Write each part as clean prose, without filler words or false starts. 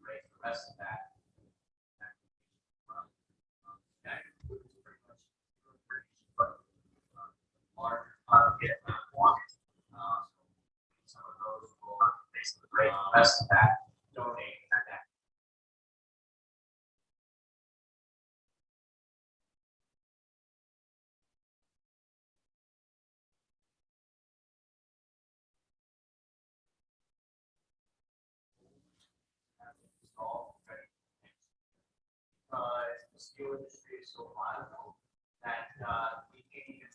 break the rest of that. That includes pretty much larger target one. Some of those will basically break the rest of that, donate that. The steel industry is so viable that we can't even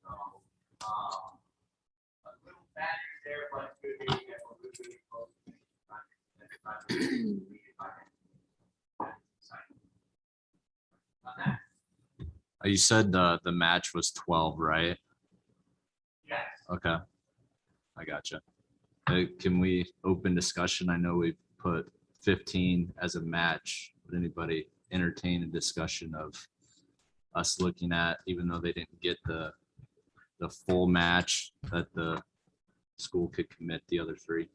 so a little battery there, but good to get a little bit close to You said the match was 12, right? yes. Okay, I gotcha. Can we open discussion? I know we've put 15 as a match. Would anybody entertain a discussion of us looking at, even though they didn't get the full match, that the school could commit the other 3?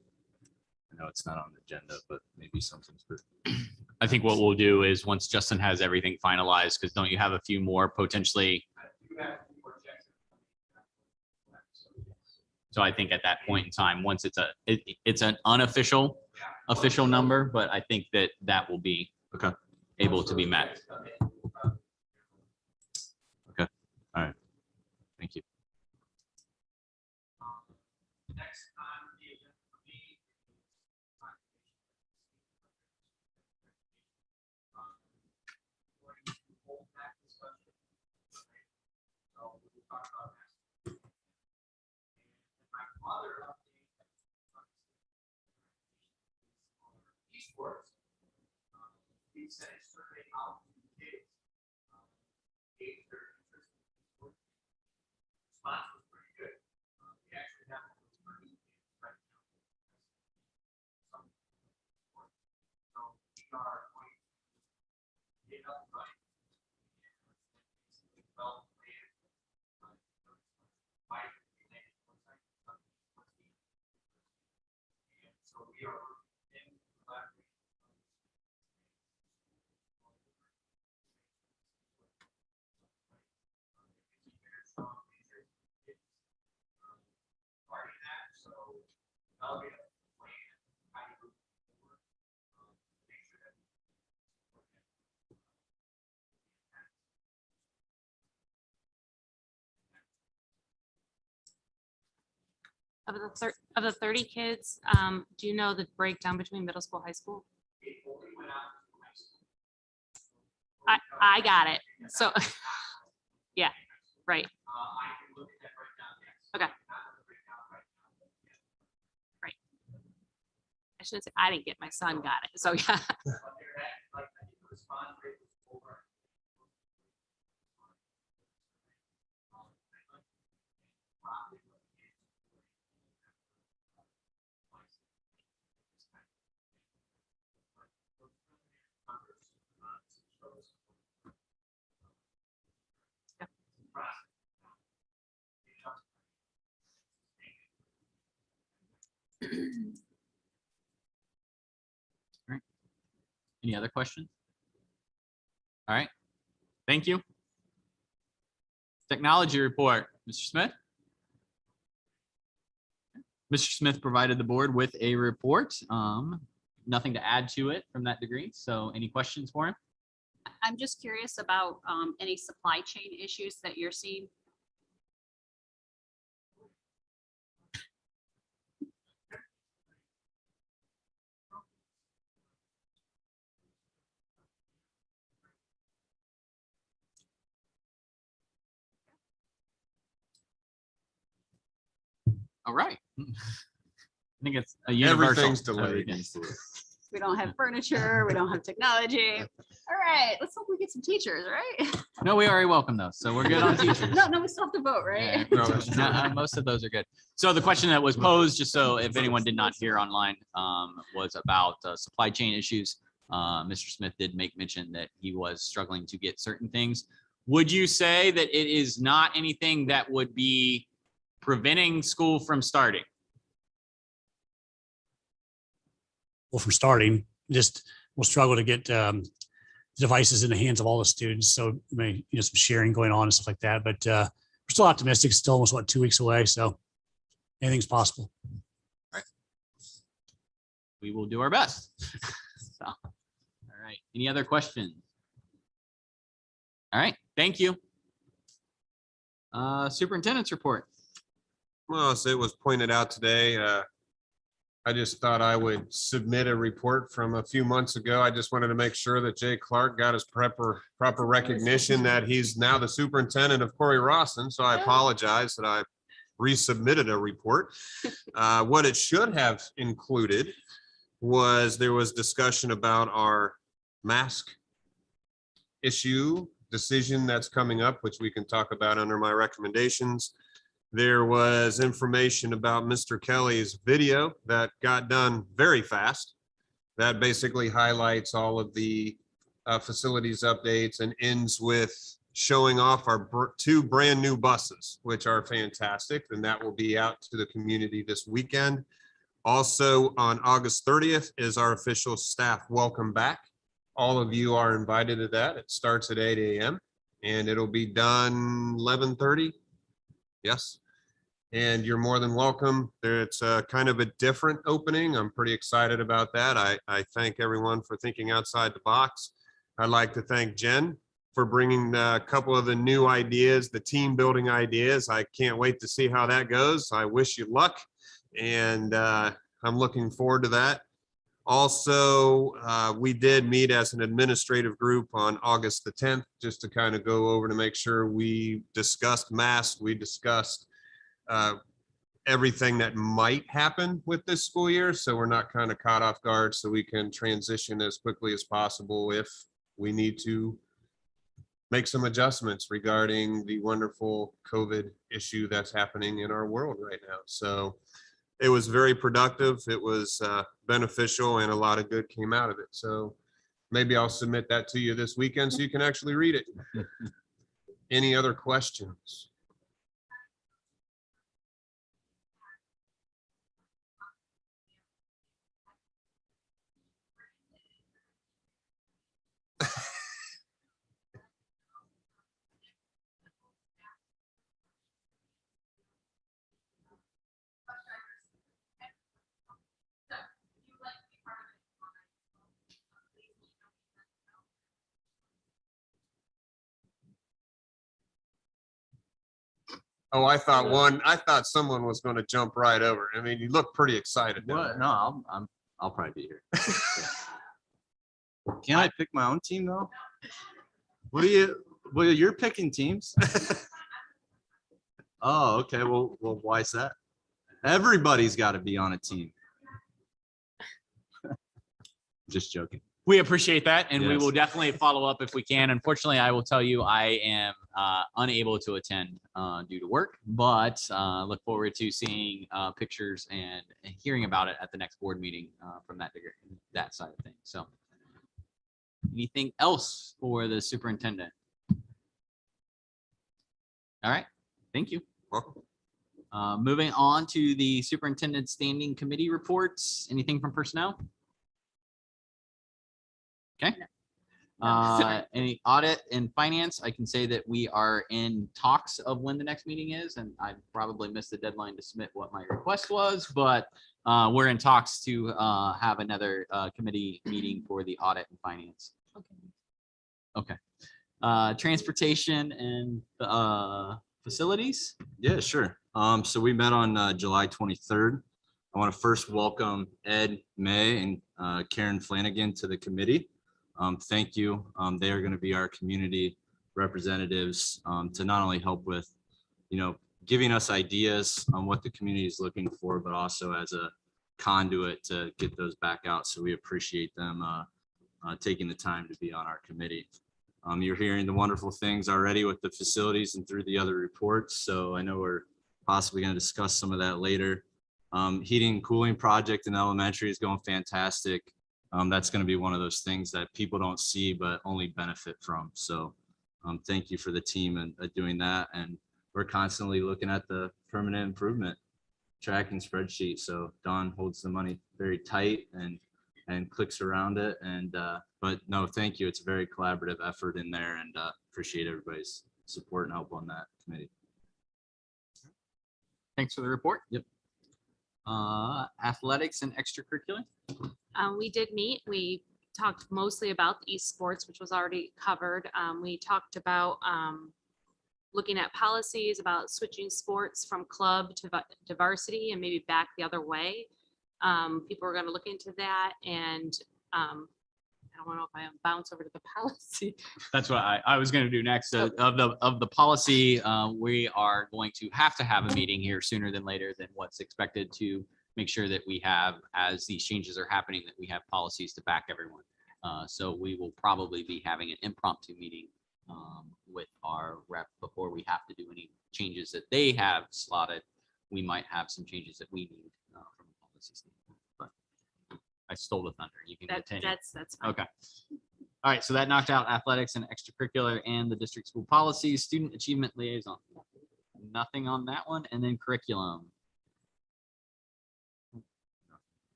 I know it's not on the agenda, but maybe something for. I think what we'll do is once Justin has everything finalized, because don't you have a few more potentially? So I think at that point in time, once it's an unofficial official number, but I think that will be Okay. able to be met. Okay. All right. Thank you. Next on the agenda for me. So we will talk about that. And my other update esports. We sent a survey out to kids. Gauge their interest in esports. Response was pretty good. We actually have right now. Some sports. So we are going to get up right. Well planned. And so we are in collaboration. So that'll be a plan. How you move forward. Make sure that Of the 30 kids, do you know the breakdown between middle school, high school? it only went out to high school. I got it. So, yeah, right. I can look at that right now. Yes. Okay. Not the breakdown right now. I should say I didn't get, my son got it. So, yeah. But they're at, like, I think the response rate was over. Any other questions? All right. Thank you. Technology report, Mr. Smith. Mr. Smith provided the board with a report. Nothing to add to it from that degree. So any questions for him? I'm just curious about any supply chain issues that you're seeing. All right. I think it's a universal. Everything's delayed. Everything. We don't have furniture, we don't have technology. All right, let's hope we get some teachers, right? No, we already welcome those. So we're good on teachers. No, we still have to vote, right? No, that's true. Most of those are good. So the question that was posed, just so if anyone did not hear online, was about supply chain issues. Mr. Smith did make mention that he was struggling to get certain things. Would you say that it is not anything that would be preventing school from starting? from starting. Just we'll struggle to get devices in the hands of all the students. So maybe, some sharing going on and stuff like that. But we're still optimistic. It's still almost 2 weeks away. So anything's possible. We will do our best. So, all right. Any other questions? All right. Thank you. Superintendent's report. Well, as it was pointed out today, I just thought I would submit a report from a few months ago. I just wanted to make sure that Jay Clark got his proper recognition that he's now the superintendent of Corey Rawson. So I apologize that I resubmitted a report. What it should have included was there was discussion about our mask issue decision that's coming up, which we can talk about under my recommendations. There was information about Mr. Kelly's video that got done very fast. That basically highlights all of the facilities updates and ends with showing off our 2 brand new buses, which are fantastic. And that will be out to the community this weekend. Also on August 30th is our official staff welcome back. All of you are invited to that. It starts at 8 a.m. and it'll be done 11:30. Yes. And you're more than welcome. It's kind of a different opening. I'm pretty excited about that. I thank everyone for thinking outside the box. I'd like to thank Jen for bringing a couple of the new ideas, the team building ideas. I can't wait to see how that goes. I wish you luck. And I'm looking forward to that. Also, we did meet as an administrative group on August the 10th, just to kind of go over to make sure we discussed masks. We discussed everything that might happen with this school year. So we're not kind of caught off guard, so we can transition as quickly as possible if we need to make some adjustments regarding the wonderful COVID issue that's happening in our world right now. So it was very productive. It was beneficial and a lot of good came out of it. So maybe I'll submit that to you this weekend so you can actually read it. Any other questions? Oh, I thought someone was going to jump right over. I mean, you look pretty excited. down What? there. No, I'll probably be here. Can I pick my own team though? Well, you're picking teams. Oh, okay. Well, why is that? Everybody's got to be on a team. Just joking. We appreciate that, and we Yes. will definitely follow up if we can. Unfortunately, I will tell you I am unable to attend due to work, but look forward to seeing pictures and hearing about it at the next board meeting from that side of things. So, anything else for the superintendent? All right, thank you. Welcome. Moving on to the superintendent standing committee reports. Anything from personnel? Okay. Any audit and finance? I can say that we are in talks of when the next meeting is, and I probably missed the deadline to submit what my request was, but we're in talks to have another committee meeting for the audit and finance. Okay. Transportation and facilities. Yeah, sure. So we met on July 23rd. I want to first welcome Ed May and Karen Flanagan to the committee. Thank you. They are going to be our community representatives to not only help with, giving us ideas on what the community is looking for, but also as a conduit to get those back out. So we appreciate them taking the time to be on our committee. You're hearing the wonderful things already with the facilities and through the other reports. So I know we're possibly going to discuss some of that later. Heating and cooling project in elementary is going fantastic. That's going to be one of those things that people don't see, but only benefit from. So thank you for the team and doing that. And we're constantly looking at the permanent improvement tracking spreadsheet. So Dawn holds the money very tight and and clicks around it. And, but no, thank you. It's a very collaborative effort in there, and appreciate everybody's support and help on that committee. Thanks for the report. Yep. Athletics and extracurricular. We did meet. We talked mostly about the esports, which was already covered. We talked about looking at policies about switching sports from club to varsity and maybe back the other way. People are going to look into that, and I don't know if I bounce over to the policy. That's what I was going to do next. Of the policy, we are going to have a meeting here sooner than later than what's expected to make sure that we have, as these changes are happening, that we have policies to back everyone. So we will probably be having an impromptu meeting with our rep before we have to do any changes that they have slotted. We might have some changes that we need from a policy standpoint. But I stole the thunder. You can continue. That's fine. Okay. All right. So that knocked out athletics and extracurricular and the district school policies, student achievement liaison. Nothing on that one. And then curriculum.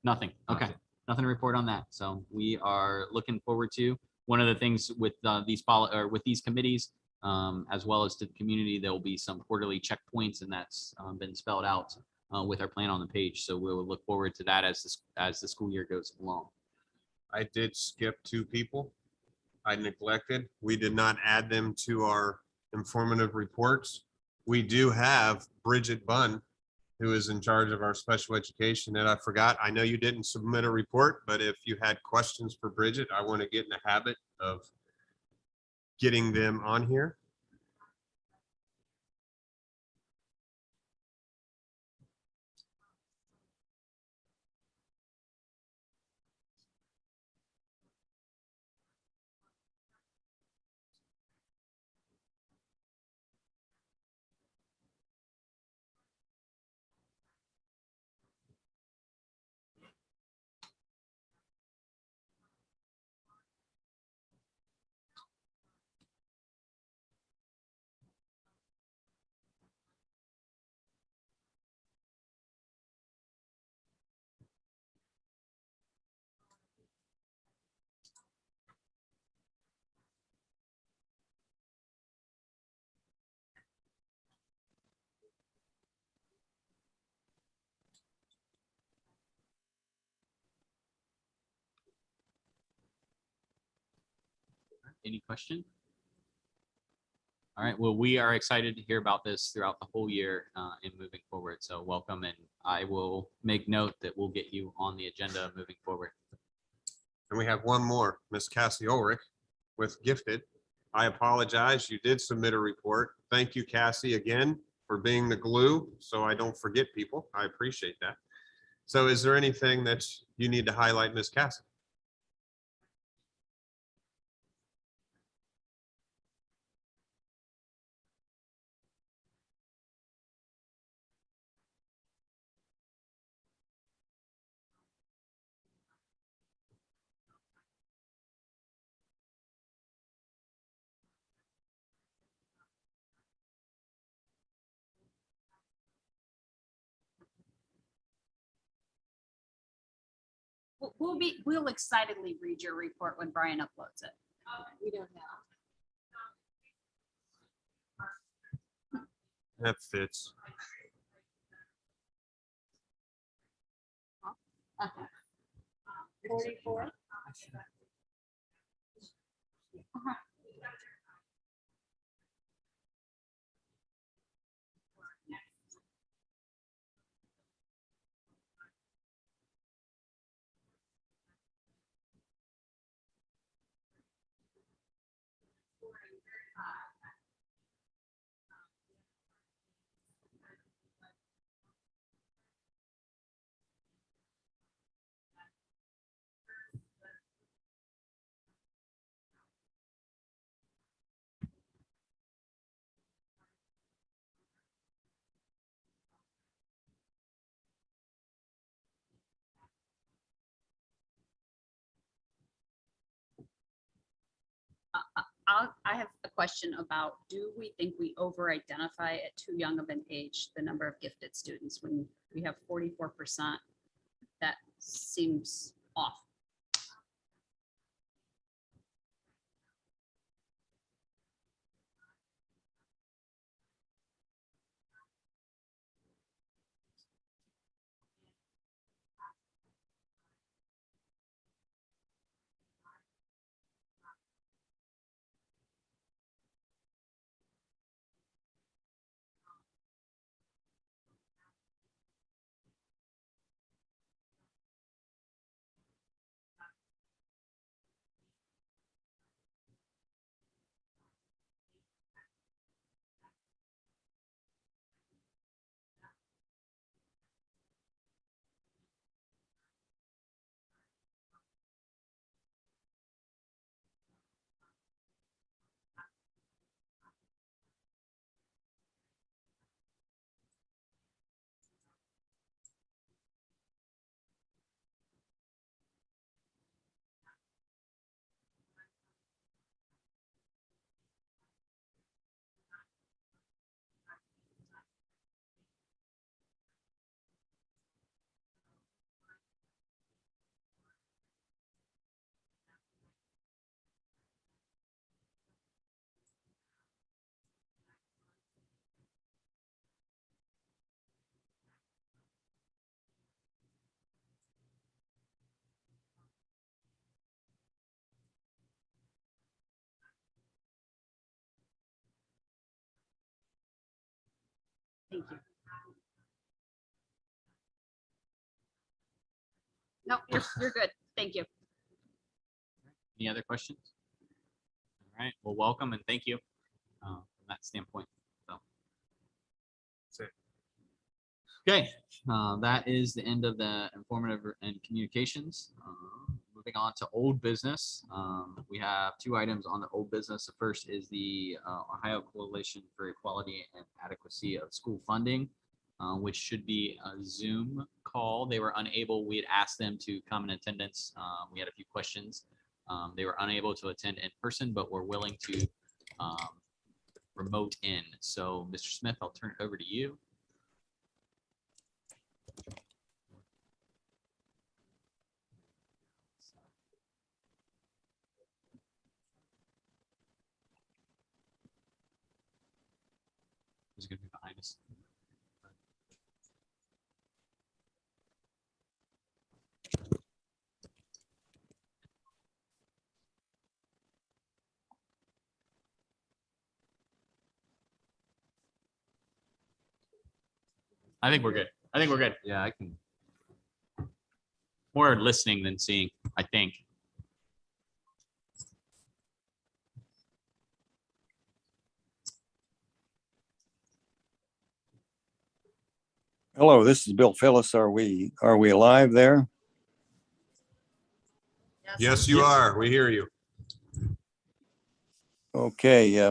Nothing. Okay. Nothing to report on that. So we are looking forward to one of the things with these committees, as well as to the community, there will be some quarterly checkpoints, and that's been spelled out with our plan on the page. So we'll look forward to that as the school year goes along. I did skip 2 people. I neglected. We did not add them to our informative reports. We do have Bridget Bunn, who is in charge of our special education, and I forgot. I know you didn't submit a report, but if you had questions for Bridget, I want to get in the habit of getting them on here. Any question? All right. Well, we are excited to hear about this throughout the whole year and moving forward. So welcome, and I will make note that we'll get you on the agenda moving forward. And we have one more, Miss Cassie Ulrich with Gifted. I apologize. You did submit a report. Thank you, Cassie, again, for being the glue so I don't forget people. I appreciate that. So is there anything that you need to highlight, Miss Cassie? We'll excitedly read your report when Brian uploads it. We don't know. That fits. Okay. 44. I have a question about, do we think we over-identify at too young of an age the number of gifted students when we have 44%? That seems off. Thank you. No, you're good. Thank you. Any other questions? All right, well, welcome and thank you from that standpoint. So. That's it. Okay, that is the end of the informative and communications. Moving on to old business. We have two items on the old business. The first is the Ohio Coalition for Equality and Adequacy of School Funding, which should be a Zoom call. They were unable, we had asked them to come in attendance. We had a few questions. They were unable to attend in person, but were willing to remote in. So Mr. Smith, I'll turn it over to you. Who's going to be behind us? I think we're good. I think we're good. Yeah, I can. More listening than seeing, I think. Hello, this is Bill Phillips. Are we live there? Yes, you are. We hear you. Okay.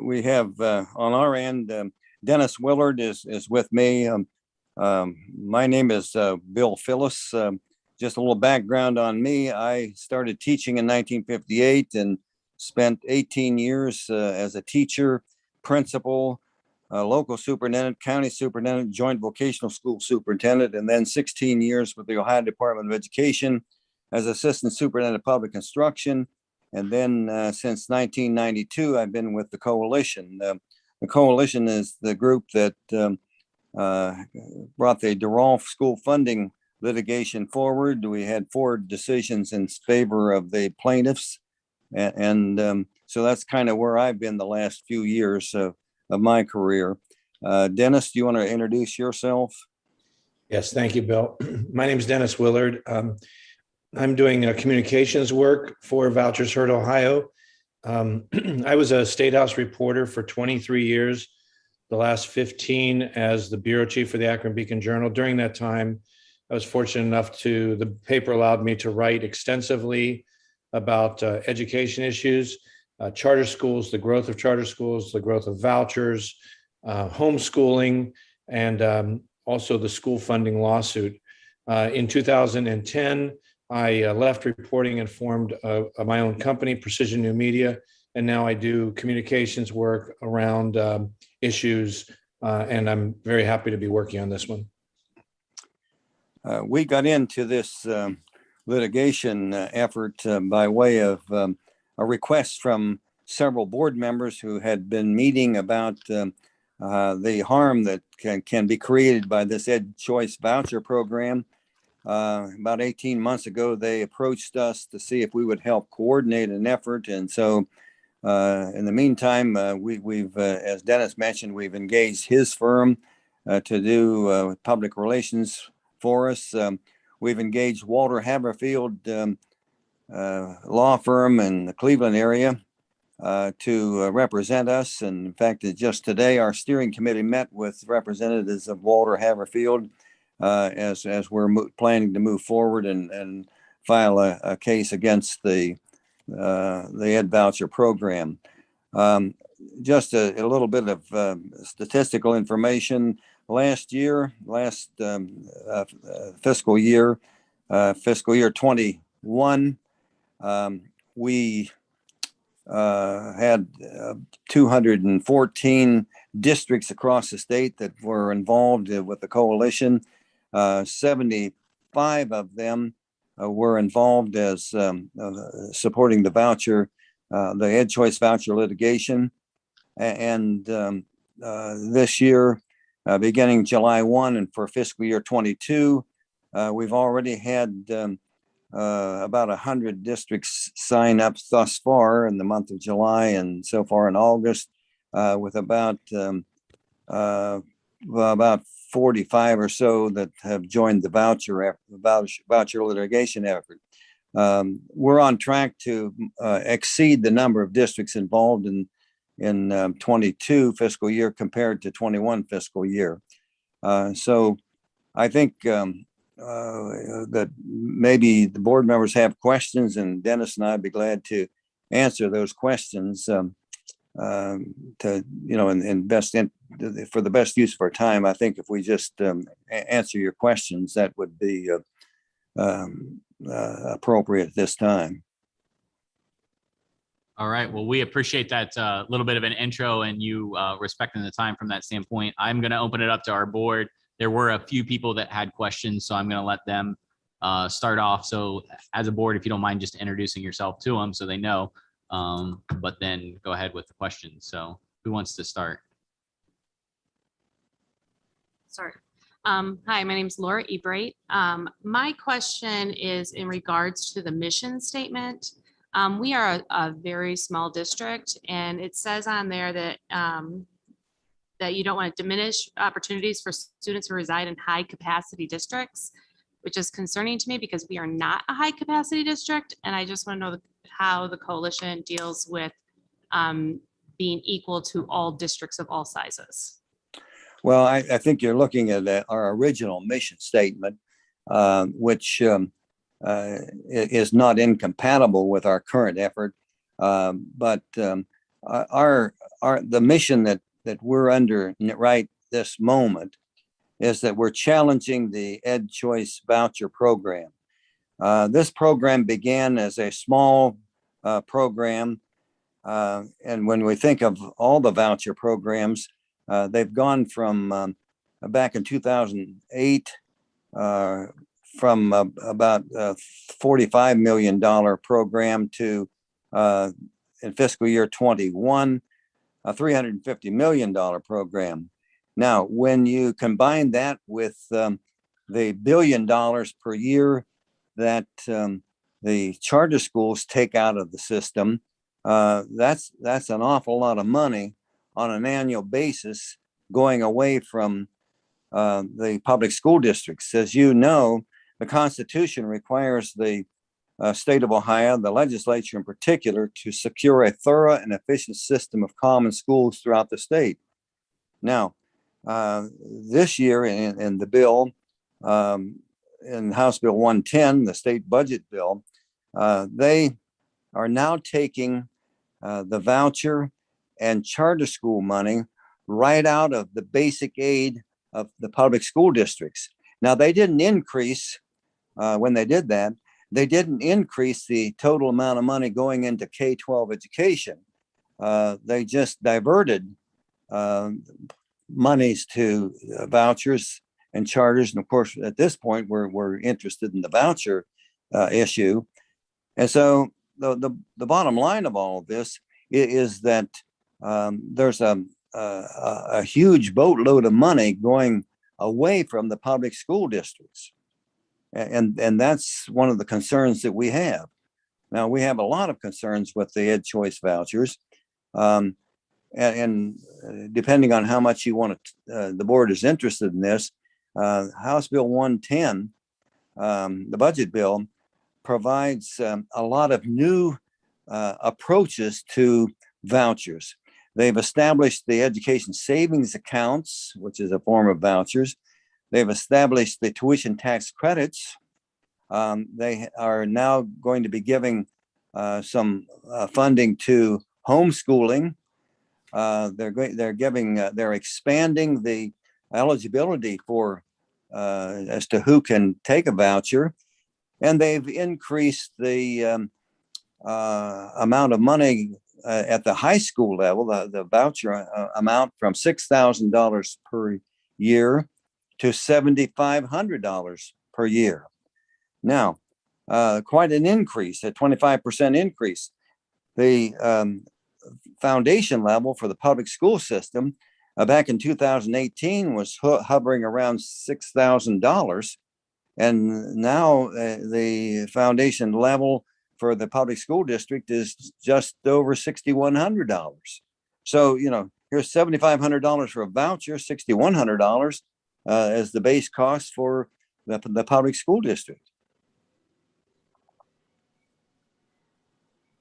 We have on our end, Dennis Willard is with me. My name is Bill Phillips. Just a little background on me. I started teaching in 1958 and spent 18 years as a teacher, principal, local superintendent, county superintendent, joint vocational school superintendent, and then 16 years with the Ohio Department of Education as assistant superintendent of public instruction. And then since 1992, I've been with the coalition. The coalition is the group that brought the DeRolf school funding litigation forward. We had 4 decisions in favor of the plaintiffs. And so that's kind of where I've been the last few years of my career. Dennis, do you want to introduce yourself? Yes, thank you, Bill. My name is Dennis Willard. I'm doing communications work for Vouchers Heard Ohio. I was a State House reporter for 23 years, the last 15 as the bureau chief for the Akron Beacon Journal. During that time, I was fortunate enough the paper allowed me to write extensively about education issues, charter schools, the growth of charter schools, the growth of vouchers, homeschooling, and also the school funding lawsuit. In 2010, I left reporting and formed my own company, Precision New Media, and now I do communications work around issues, and I'm very happy to be working on this one. We got into this litigation effort by way of a request from several board members who had been meeting about the harm that can be created by this Ed Choice voucher program. About 18 months ago, they approached us to see if we would help coordinate an effort. And so in the meantime, we've, as Dennis mentioned, we've engaged his firm to do public relations for us. We've engaged Walter Haverfield law firm in the Cleveland area to represent us. And in fact, just today, our steering committee met with representatives of Walter Haverfield as we're planning to move forward and file a case against the Ed Voucher program. Just a little bit of statistical information. Last fiscal year 21, we had 214 districts across the state that were involved with the coalition. 75 of them were involved as supporting the voucher, the Ed Choice voucher litigation. And this year, beginning July 1 and for fiscal year 22, we've already had about 100 districts sign up thus far in the month of July and so far in August, with about well, about 45 or so that have joined the voucher litigation effort. We're on track to exceed the number of districts involved in 22 fiscal year compared to 21 fiscal year. So I think that maybe the board members have questions, and Dennis and I'd be glad to answer those questions to, you know, for the best use of our time. I think if we just answer your questions, that would be appropriate at this time. All right. Well, we appreciate that little bit of an intro and you respecting the time from that standpoint. I'm going to open it up to our board. There were a few people that had questions, so I'm going to let them start off. So as a board, if you don't mind just introducing yourself to them so they know, but then go ahead with the questions. So who wants to start? Sorry. Hi, my name is Laura Ebright. My question is in regards to the mission statement. We are a very small district, and it says on there that that you don't want to diminish opportunities for students who reside in high capacity districts, which is concerning to me because we are not a high capacity district. And I just want to know how the coalition deals with being equal to all districts of all sizes. Well, I think you're looking at our original mission statement, which is not incompatible with our current effort. But the mission that we're under right this moment is that we're challenging the EdChoice voucher program. This program began as a small program. And when we think of all the voucher programs, they've gone from back in 2008, from about $45 million program to in fiscal year 21, a $350 million program. Now, when you combine that with the $1 billion per year that the charter schools take out of the system, that's an awful lot of money on an annual basis going away from the public school districts. As you know, the Constitution requires the state of Ohio, the legislature in particular, to secure a thorough and efficient system of common schools throughout the state. Now, this year in the bill, in House Bill 110, the state budget bill, they are now taking the voucher and charter school money right out of the basic aid of the public school districts. Now, they didn't increase, when they did that, they didn't increase the total amount of money going into K-12 education. They just diverted monies to vouchers and charters. And of course, at this point, we're interested in the voucher issue. And so the bottom line of all of this is that there's a huge boatload of money going away from the public school districts. And that's one of the concerns that we have. Now, we have a lot of concerns with the EdChoice vouchers. And depending on how much you want to, the board is interested in this, House Bill 110, the budget bill, provides a lot of new approaches to vouchers. They've established the education savings accounts, which is a form of vouchers. They've established the tuition tax credits. They are now going to be giving some funding to homeschooling. They're expanding the eligibility for as to who can take a voucher, and they've increased the amount of money at the high school level, the voucher amount from $6,000 per year to $7,500 per year. Now, quite an increase, a 25% increase. The foundation level for the public school system back in 2018 was hovering around $6,000. And now the foundation level for the public school district is just over $6,100. So, you know, here's $7,500 for a voucher, $6,100 as the base cost for the public school district.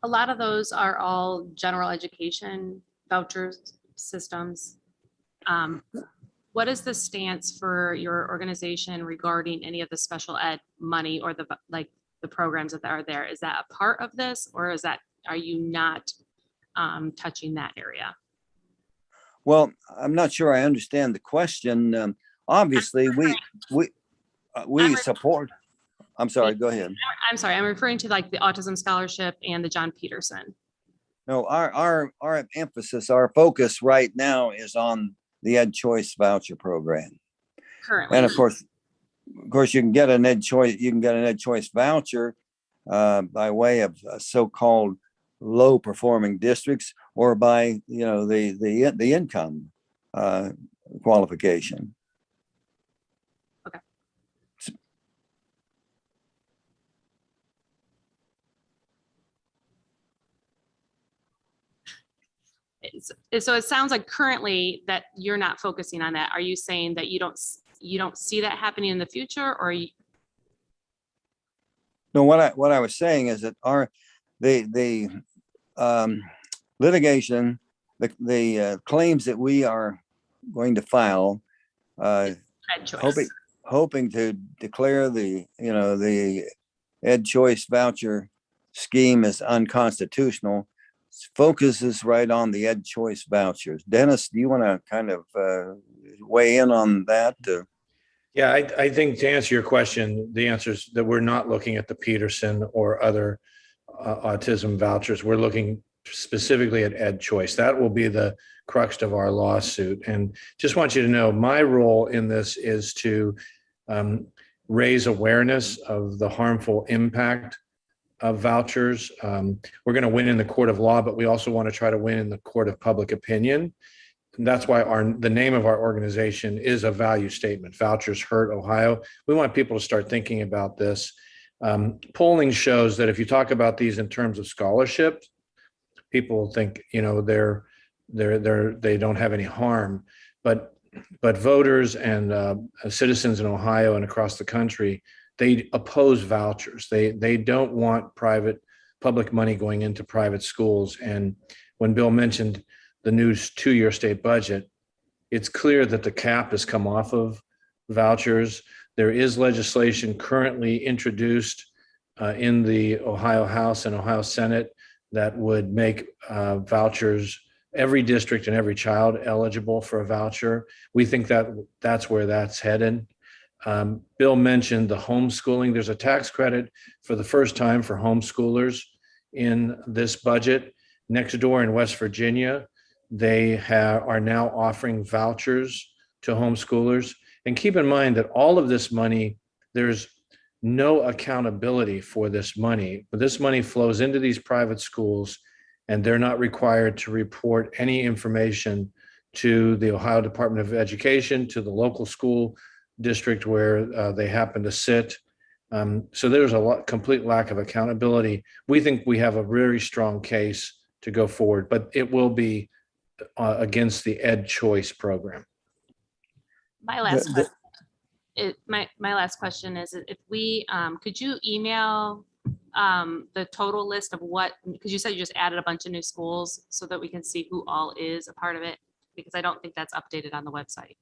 A lot of those are all general education vouchers systems. What is the stance for your organization regarding any of the special ed money or the programs that are there? Is that a part of this, or are you not touching that area? Well, I'm not sure I understand the question. Obviously, we support. I'm sorry, go ahead. I'm sorry, I'm referring to like the Autism Scholarship and the John Peterson. No, our emphasis, our focus right now is on the Ed Choice voucher program. Currently. And of course, you can get an Ed Choice voucher by way of so-called low performing districts, or by the income qualification. Okay. So it sounds like currently that you're not focusing on that. Are you saying that you don't see that happening in the future, or No, what I was saying is that the litigation, the claims that we are going to file, Ed Choice? hoping to declare the Ed Choice voucher scheme as unconstitutional, focuses right on the Ed Choice vouchers. Dennis, do you want to kind of weigh in on that? Yeah, I think to answer your question, the answer is that we're not looking at the Peterson or other autism vouchers. We're looking specifically at Ed Choice. That will be the crux of our lawsuit. And just want you to know, my role in this is to raise awareness of the harmful impact of vouchers. We're going to win in the court of law, but we also want to try to win in the court of public opinion. And that's why the name of our organization is a value statement, Vouchers Hurt Ohio. We want people to start thinking about this. Polling shows that if you talk about these in terms of scholarship, people think, they don't have any harm, but voters and citizens in Ohio and across the country, they oppose vouchers. They don't want public money going into private schools. And when Bill mentioned the new 2-year state budget, it's clear that the cap has come off of vouchers. There is legislation currently introduced in the Ohio House and Ohio Senate that would make vouchers, every district and every child eligible for a voucher. We think that that's where that's headed. Bill mentioned the homeschooling. There's a tax credit for the first time for homeschoolers in this budget. Next door in West Virginia, they are now offering vouchers to homeschoolers. And keep in mind that all of this money, there's no accountability for this money, but this money flows into these private schools, and they're not required to report any information to the Ohio Department of Education, to the local school district where they happen to sit. So there's a complete lack of accountability. We think we have a very strong case to go forward, but it will be against the Ed Choice program. My last question is, if we could you email the total list of what, because you said you just added a bunch of new schools, so that we can see who all is a part of it, because I don't think that's updated on the website.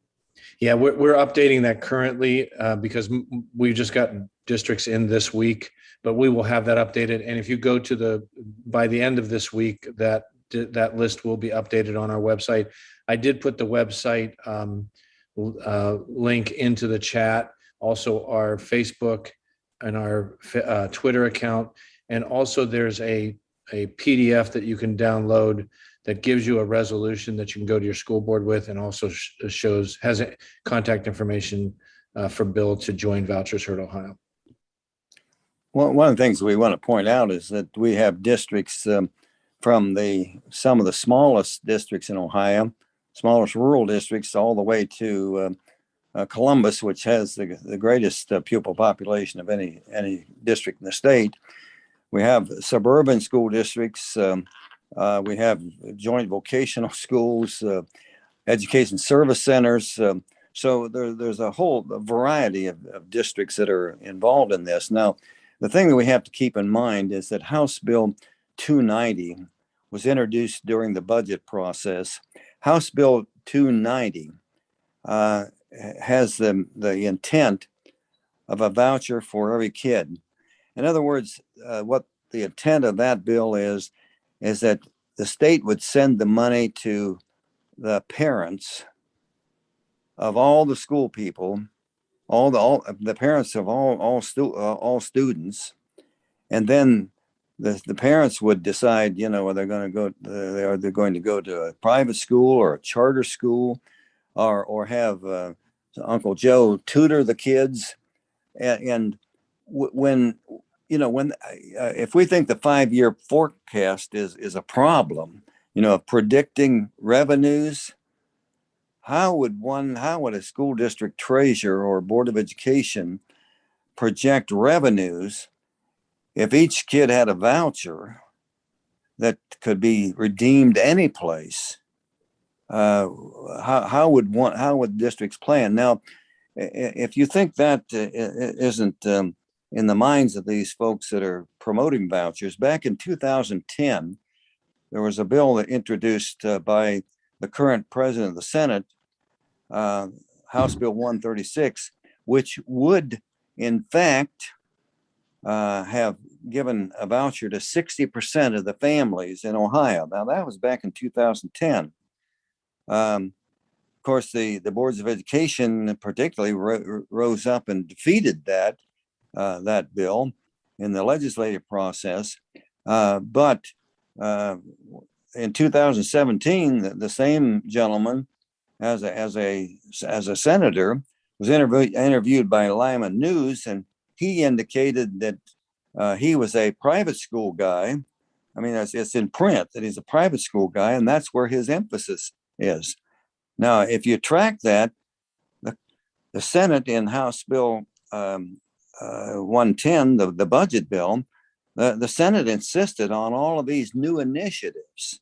Yeah, we're updating that currently because we've just gotten districts in this week, but we will have that updated. And if you go to by the end of this week, that list will be updated on our website. I did put the website link into the chat, also our Facebook and our Twitter account. And also there's a PDF that you can download that gives you a resolution that you can go to your school board with, and also has contact information for Bill to join Vouchers Hurt Ohio. Well, one of the things we want to point out is that we have districts from some of the smallest districts in Ohio, smallest rural districts, all the way to Columbus, which has the greatest pupil population of any district in the state. We have suburban school districts We have joint vocational schools, education service centers. So there's a whole variety of districts that are involved in this. Now, the thing that we have to keep in mind is that House Bill 290 was introduced during the budget process. House Bill 290 has the intent of a voucher for every kid. In other words, what the intent of that bill is that the state would send the money to the parents of all the school people, all the parents of all students, and then the parents would decide, whether they're going to go, they're going to go to a private school or a charter school, or have Uncle Joe tutor the kids, and when if we think the 5-year forecast is a problem, predicting revenues, how would a school district treasurer or board of education project revenues if each kid had a voucher that could be redeemed any place? How would districts plan? Now, if you think that isn't in the minds of these folks that are promoting vouchers, back in 2010, there was a bill that introduced by the current president of the Senate, House Bill 136, which would, in fact, have given a voucher to 60% of the families in Ohio. Now, that was back in 2010. Of course, the boards of education particularly rose up and defeated that bill in the legislative process. But in 2017, the same gentleman, as a senator, was interviewed by Lyman News, and he indicated that he was a private school guy. I mean, it's in print that he's a private school guy, and that's where his emphasis is. Now, if you track that, the Senate in House Bill 110, the budget bill, the Senate insisted on all of these new initiatives,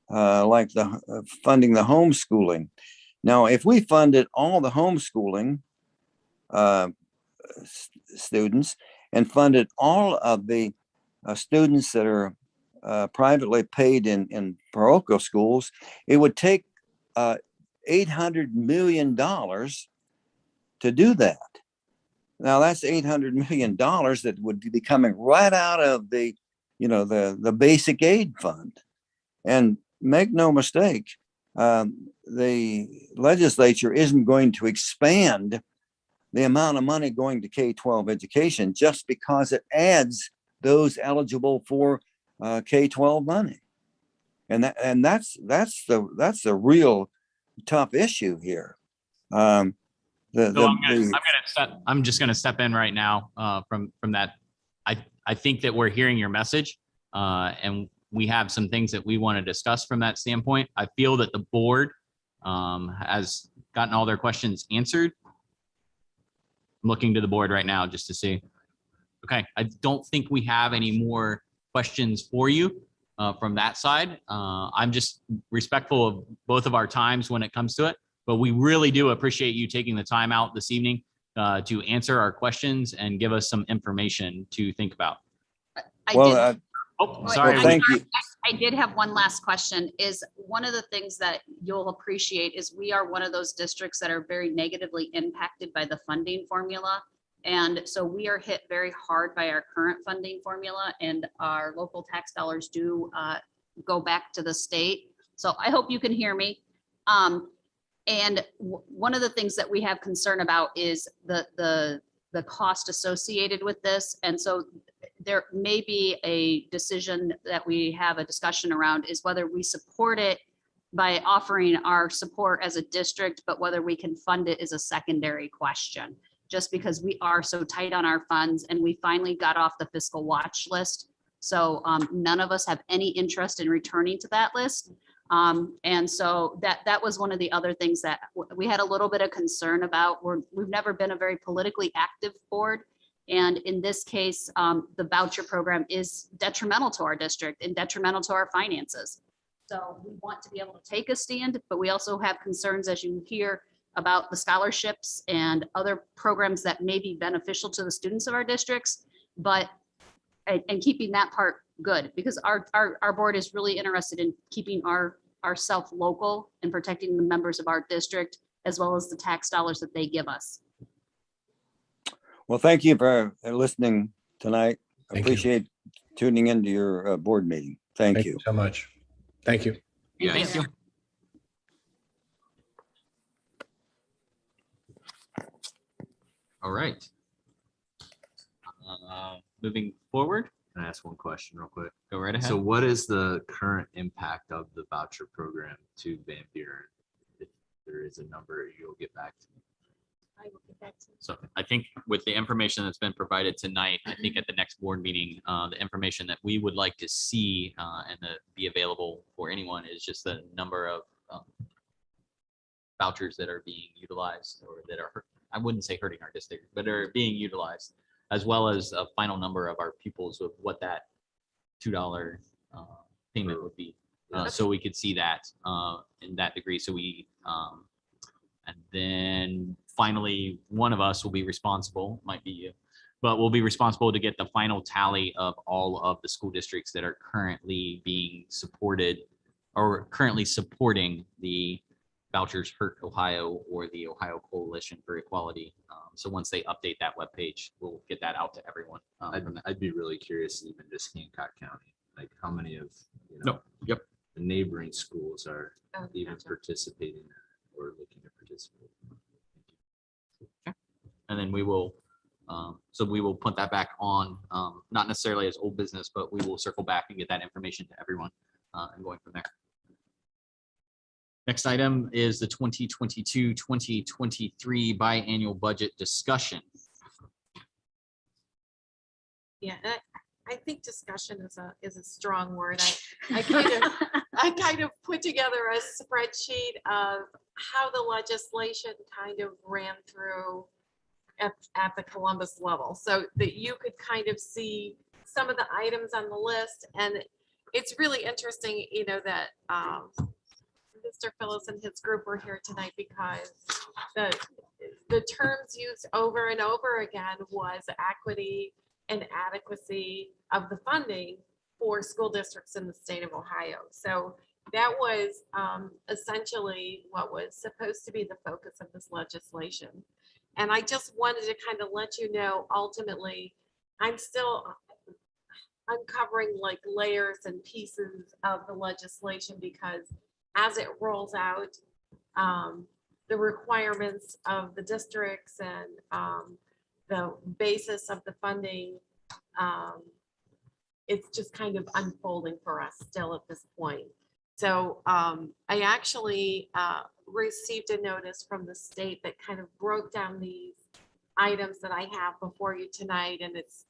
like the funding the homeschooling. Now, if we funded all the homeschooling students and funded all of the students that are privately paid in parochial schools, it would take $800 million to do that. Now, that's $800 million that would be coming right out of the basic aid fund. And make no mistake, the legislature isn't going to expand the amount of money going to K-12 education just because it adds those eligible for K-12 money. And that's the real tough issue here. I'm just going to step in right now from that. I think that we're hearing your message, and we have some things that we want to discuss from that standpoint. I feel that the board has gotten all their questions answered. I'm looking to the board right now just to see. Okay, I don't think we have any more questions for you from that side. I'm just respectful of both of our times when it comes to it, but we really do appreciate you taking the time out this evening to answer our questions and give us some information to think about. Sorry. Thank you. I did have one last question. Is one of the things that you'll appreciate is we are one of those districts that are very negatively impacted by the funding formula. And so we are hit very hard by our current funding formula, and our local tax dollars do go back to the state. So I hope you can hear me. And one of the things that we have concern about is the cost associated with this. And so there may be a decision that we have a discussion around is whether we support it by offering our support as a district, but whether we can fund it is a secondary question, just because we are so tight on our funds and we finally got off the fiscal watch list. So none of us have any interest in returning to that list. And so that was one of the other things that we had a little bit of concern about. We've never been a very politically active board. And in this case, the voucher program is detrimental to our district and detrimental to our finances. So we want to be able to take a stand, but we also have concerns, as you hear, about the scholarships and other programs that may be beneficial to the students of our districts, but and keeping that part good, because our board is really interested in keeping ourself local and protecting the members of our district, as well as the tax dollars that they give us. Well, thank you for listening tonight. Thank you. Appreciate tuning into your board meeting. Thank you. so much. Thank you. Yeah. Thank you. All right. Moving forward, Can I ask one question real quick? go right ahead. So what is the current impact of the voucher program to Van Buren? If there is a number, you'll get back to me. I will get back to you. So I think with the information that's been provided tonight, I think at the next board meeting, the information that we would like to see and that be available for anyone is just the number of vouchers that are being utilized or that are, I wouldn't say hurting our district, but are being utilized, as well as a final number of our pupils of what that $2 payment would be. So we could see that in that degree. So we, and then finally, one of us will be responsible, might be you, but we'll be responsible to get the final tally of all of the school districts that are currently being supported or currently supporting the Vouchers Hurt Ohio or the Ohio Coalition for Equality. So once they update that webpage, we'll get that out to everyone. I'd be really curious, even just Hancock County, like how many of, you know, Nope. Yep. the neighboring schools are Oh, even gotcha. participating or looking to participate. And then we will, so we will put that back on, not necessarily as old business, but we will circle back and get that information to everyone and going from there. Next item is the 2022-2023 biannual budget discussion. Yeah, I think discussion is a strong word. I kind of put together a spreadsheet of how the legislation kind of ran through at the Columbus level, so that you could kind of see some of the items on the list. And it's really interesting, you know, that Mr. Phillips and his group were here tonight, because the terms used over and over again was equity and adequacy of the funding for school districts in the state of Ohio. So that was essentially what was supposed to be the focus of this legislation. And I just wanted to kind of let you know, ultimately, I'm still uncovering like layers and pieces of the legislation, because as it rolls out, the requirements of the districts and the basis of the funding, it's just kind of unfolding for us still at this point. So I actually received a notice from the state that kind of broke down these items that I have before you tonight. And it's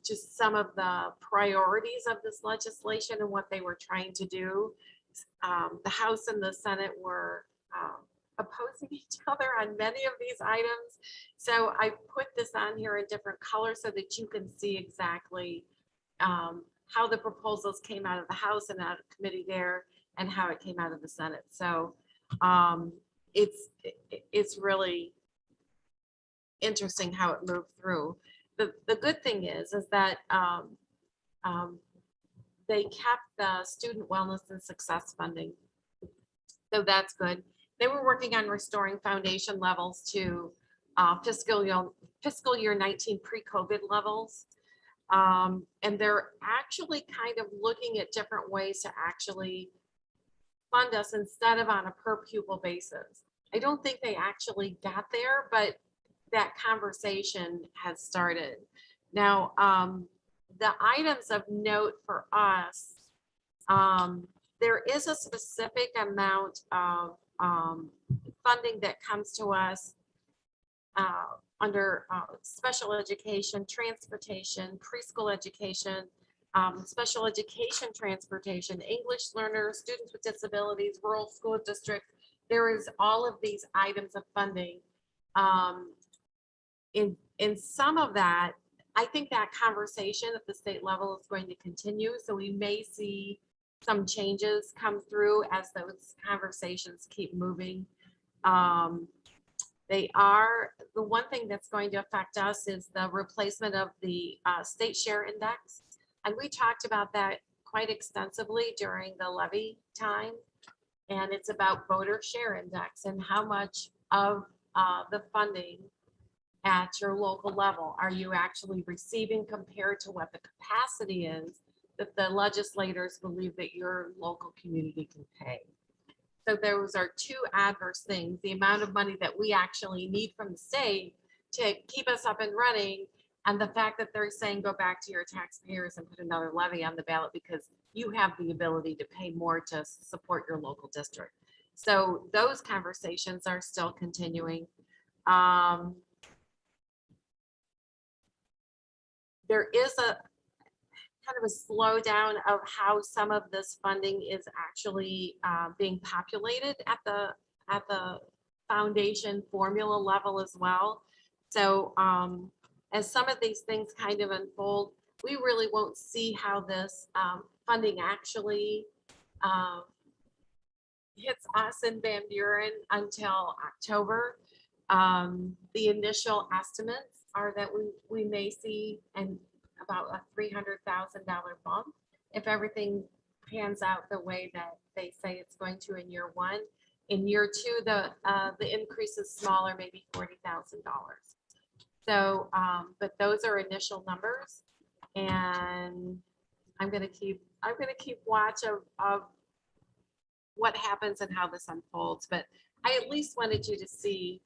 just some of the priorities of this legislation and what they were trying to do. The House and the Senate were opposing each other on many of these items. So I put this on here in different colors so that you can see exactly how the proposals came out of the House and out of committee there, and how it came out of the Senate. So it's really interesting how it moved through. The good thing is that they kept the student wellness and success funding. So that's good. They were working on restoring foundation levels to fiscal year 19 pre-COVID levels. And they're actually kind of looking at different ways to actually fund us instead of on a per pupil basis. I don't think they actually got there, but that conversation has started. Now, the items of note for us, there is a specific amount of funding that comes to us under special education, transportation, preschool education, special education transportation, English learners, students with disabilities, rural school districts. There is all of these items of funding in some of that, I think that conversation at the state level is going to continue. So we may see some changes come through as those conversations keep moving. They are, the one thing that's going to affect us is the replacement of the state share index. And we talked about that quite extensively during the levy time. And it's about voter share index and how much of the funding at your local level are you actually receiving compared to what the capacity is that the legislators believe that your local community can pay. So those are two adverse things, the amount of money that we actually need from the state to keep us up and running, and the fact that they're saying, go back to your taxpayers and put another levy on the ballot because you have the ability to pay more to support your local district. So those conversations are still continuing. There is a kind of a slowdown of how some of this funding is actually being populated at the foundation formula level as well. So as some of these things kind of unfold, we really won't see how this funding actually hits us in Van Buren until October. The initial estimates are that we may see about a $300,000 bump if everything pans out the way that they say it's going to in year one. In year two, the increase is smaller, maybe $40,000. So, but those are initial numbers, and I'm going to keep watch of what happens and how this unfolds. But I at least wanted you to see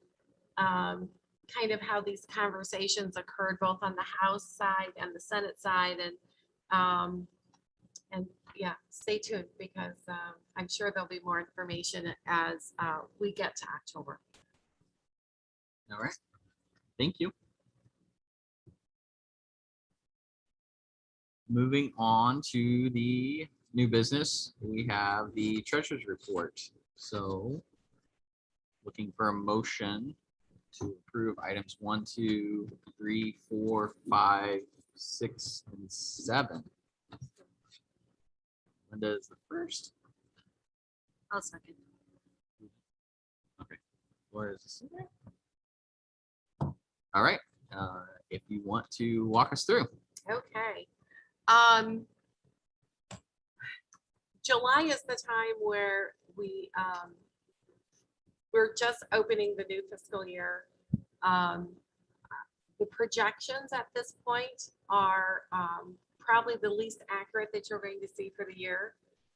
kind of how these conversations occurred both on the House side and the Senate side, and yeah, stay tuned because I'm sure there'll be more information as we get to October. All right. Thank you. Moving on to the new business, we have the treasurer's report. So looking for a motion to approve items 1, 2, 3, 4, 5, 6, and 7. Linda is the first. I'll second. Okay. Laura is the second. All right. If you want to walk us through. Okay. July is the time where we're just opening the new fiscal year. The projections at this point are probably the least accurate that you're going to see for the year.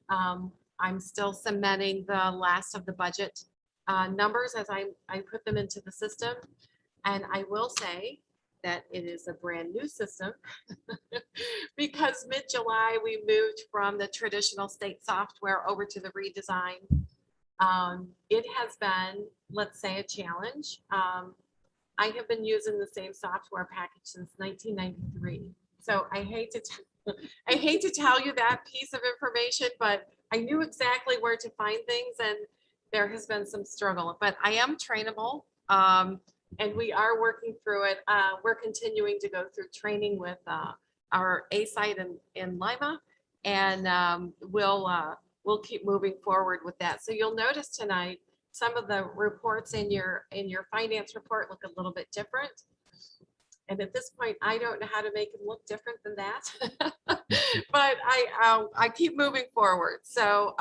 I'm still cementing the last of the budget numbers as I put them into the system. And I will say that it is a brand new system because mid-July we moved from the traditional state software over to the redesign. It has been, let's say, a challenge. I have been using the same software package since 1993. So I hate to tell you that piece of information, but I knew exactly where to find things, and there has been some struggle. But I am trainable, and we are working through it. We're continuing to go through training with our A site in Lima, and we'll keep moving forward with that. So you'll notice tonight some of the reports in your finance report look a little bit different. And at this point, I don't know how to make them look different than that, but I keep moving forward. So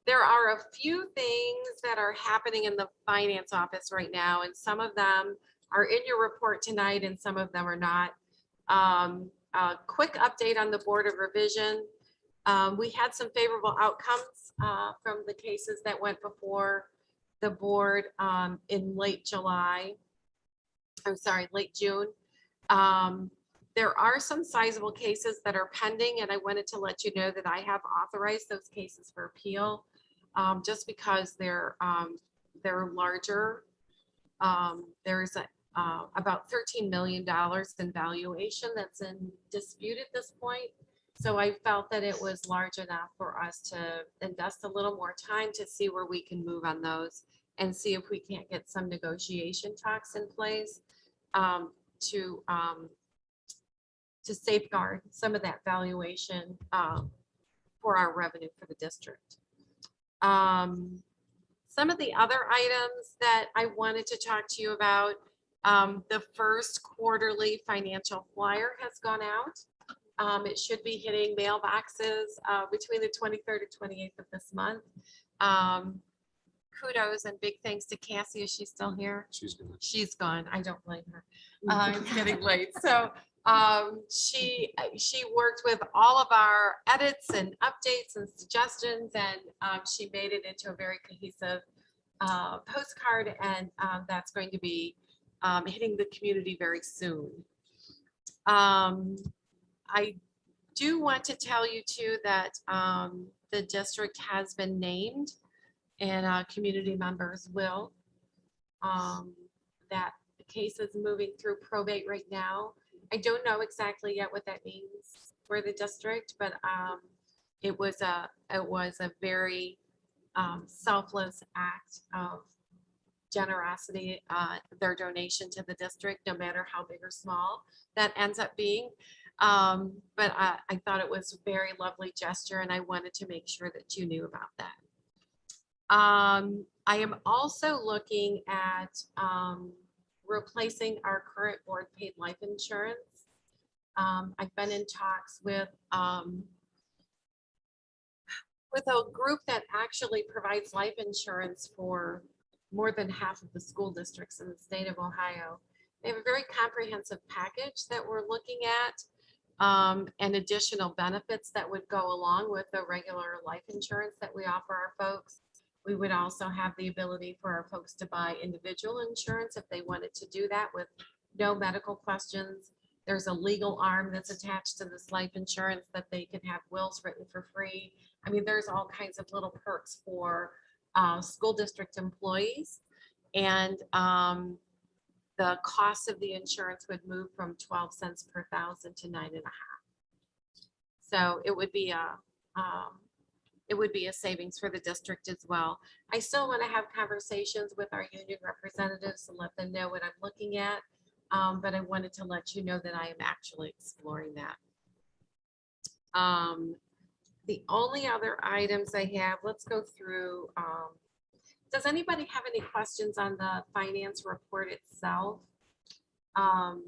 there are a few things that are happening in the finance office right now, and some of them are in your report tonight, and some of them are not. A quick update on the Board of Revision. We had some favorable outcomes from the cases that went before the board in late June. There are some sizable cases that are pending, and I wanted to let you know that I have authorized those cases for appeal just because they're larger. There's about $13 million in valuation that's in dispute at this point. So I felt that it was large enough for us to invest a little more time to see where we can move on those and see if we can't get some negotiation talks in place. to safeguard some of that valuation for our revenue for the district. Some of the other items that I wanted to talk to you about, the first quarterly financial flyer has gone out. It should be hitting mailboxes between the 23rd and 28th of this month. Kudos and big thanks to Cassie. Is she still here? She's gonna. She's gone. I don't blame her. It's getting late. So she worked with all of our edits and updates and suggestions, and she made it into a very cohesive postcard, and that's going to be hitting the community very soon. I do want to tell you too that the district has been named, and community members will. That the case is moving through probate right now. I don't know exactly yet what that means for the district, but it was a very selfless act of generosity, their donation to the district, no matter how big or small that ends up being. But I thought it was a very lovely gesture, and I wanted to make sure that you knew about that. I am also looking at replacing our current board paid life insurance. I've been in talks with a group that actually provides life insurance for more than half of the school districts in the state of Ohio. They have a very comprehensive package that we're looking at, and additional benefits that would go along with the regular life insurance that we offer our folks. We would also have the ability for our folks to buy individual insurance if they wanted to do that with no medical questions. There's a legal arm that's attached to this life insurance that they can have wills written for free. I mean, there's all kinds of little perks for school district employees. And the cost of the insurance would move from 12 cents per thousand to 9.5. So it would be a savings for the district as well. I still want to have conversations with our union representatives and let them know what I'm looking at. But I wanted to let you know that I am actually exploring that. The only other items I have, let's go through. Does anybody have any questions on the finance report itself? Oh,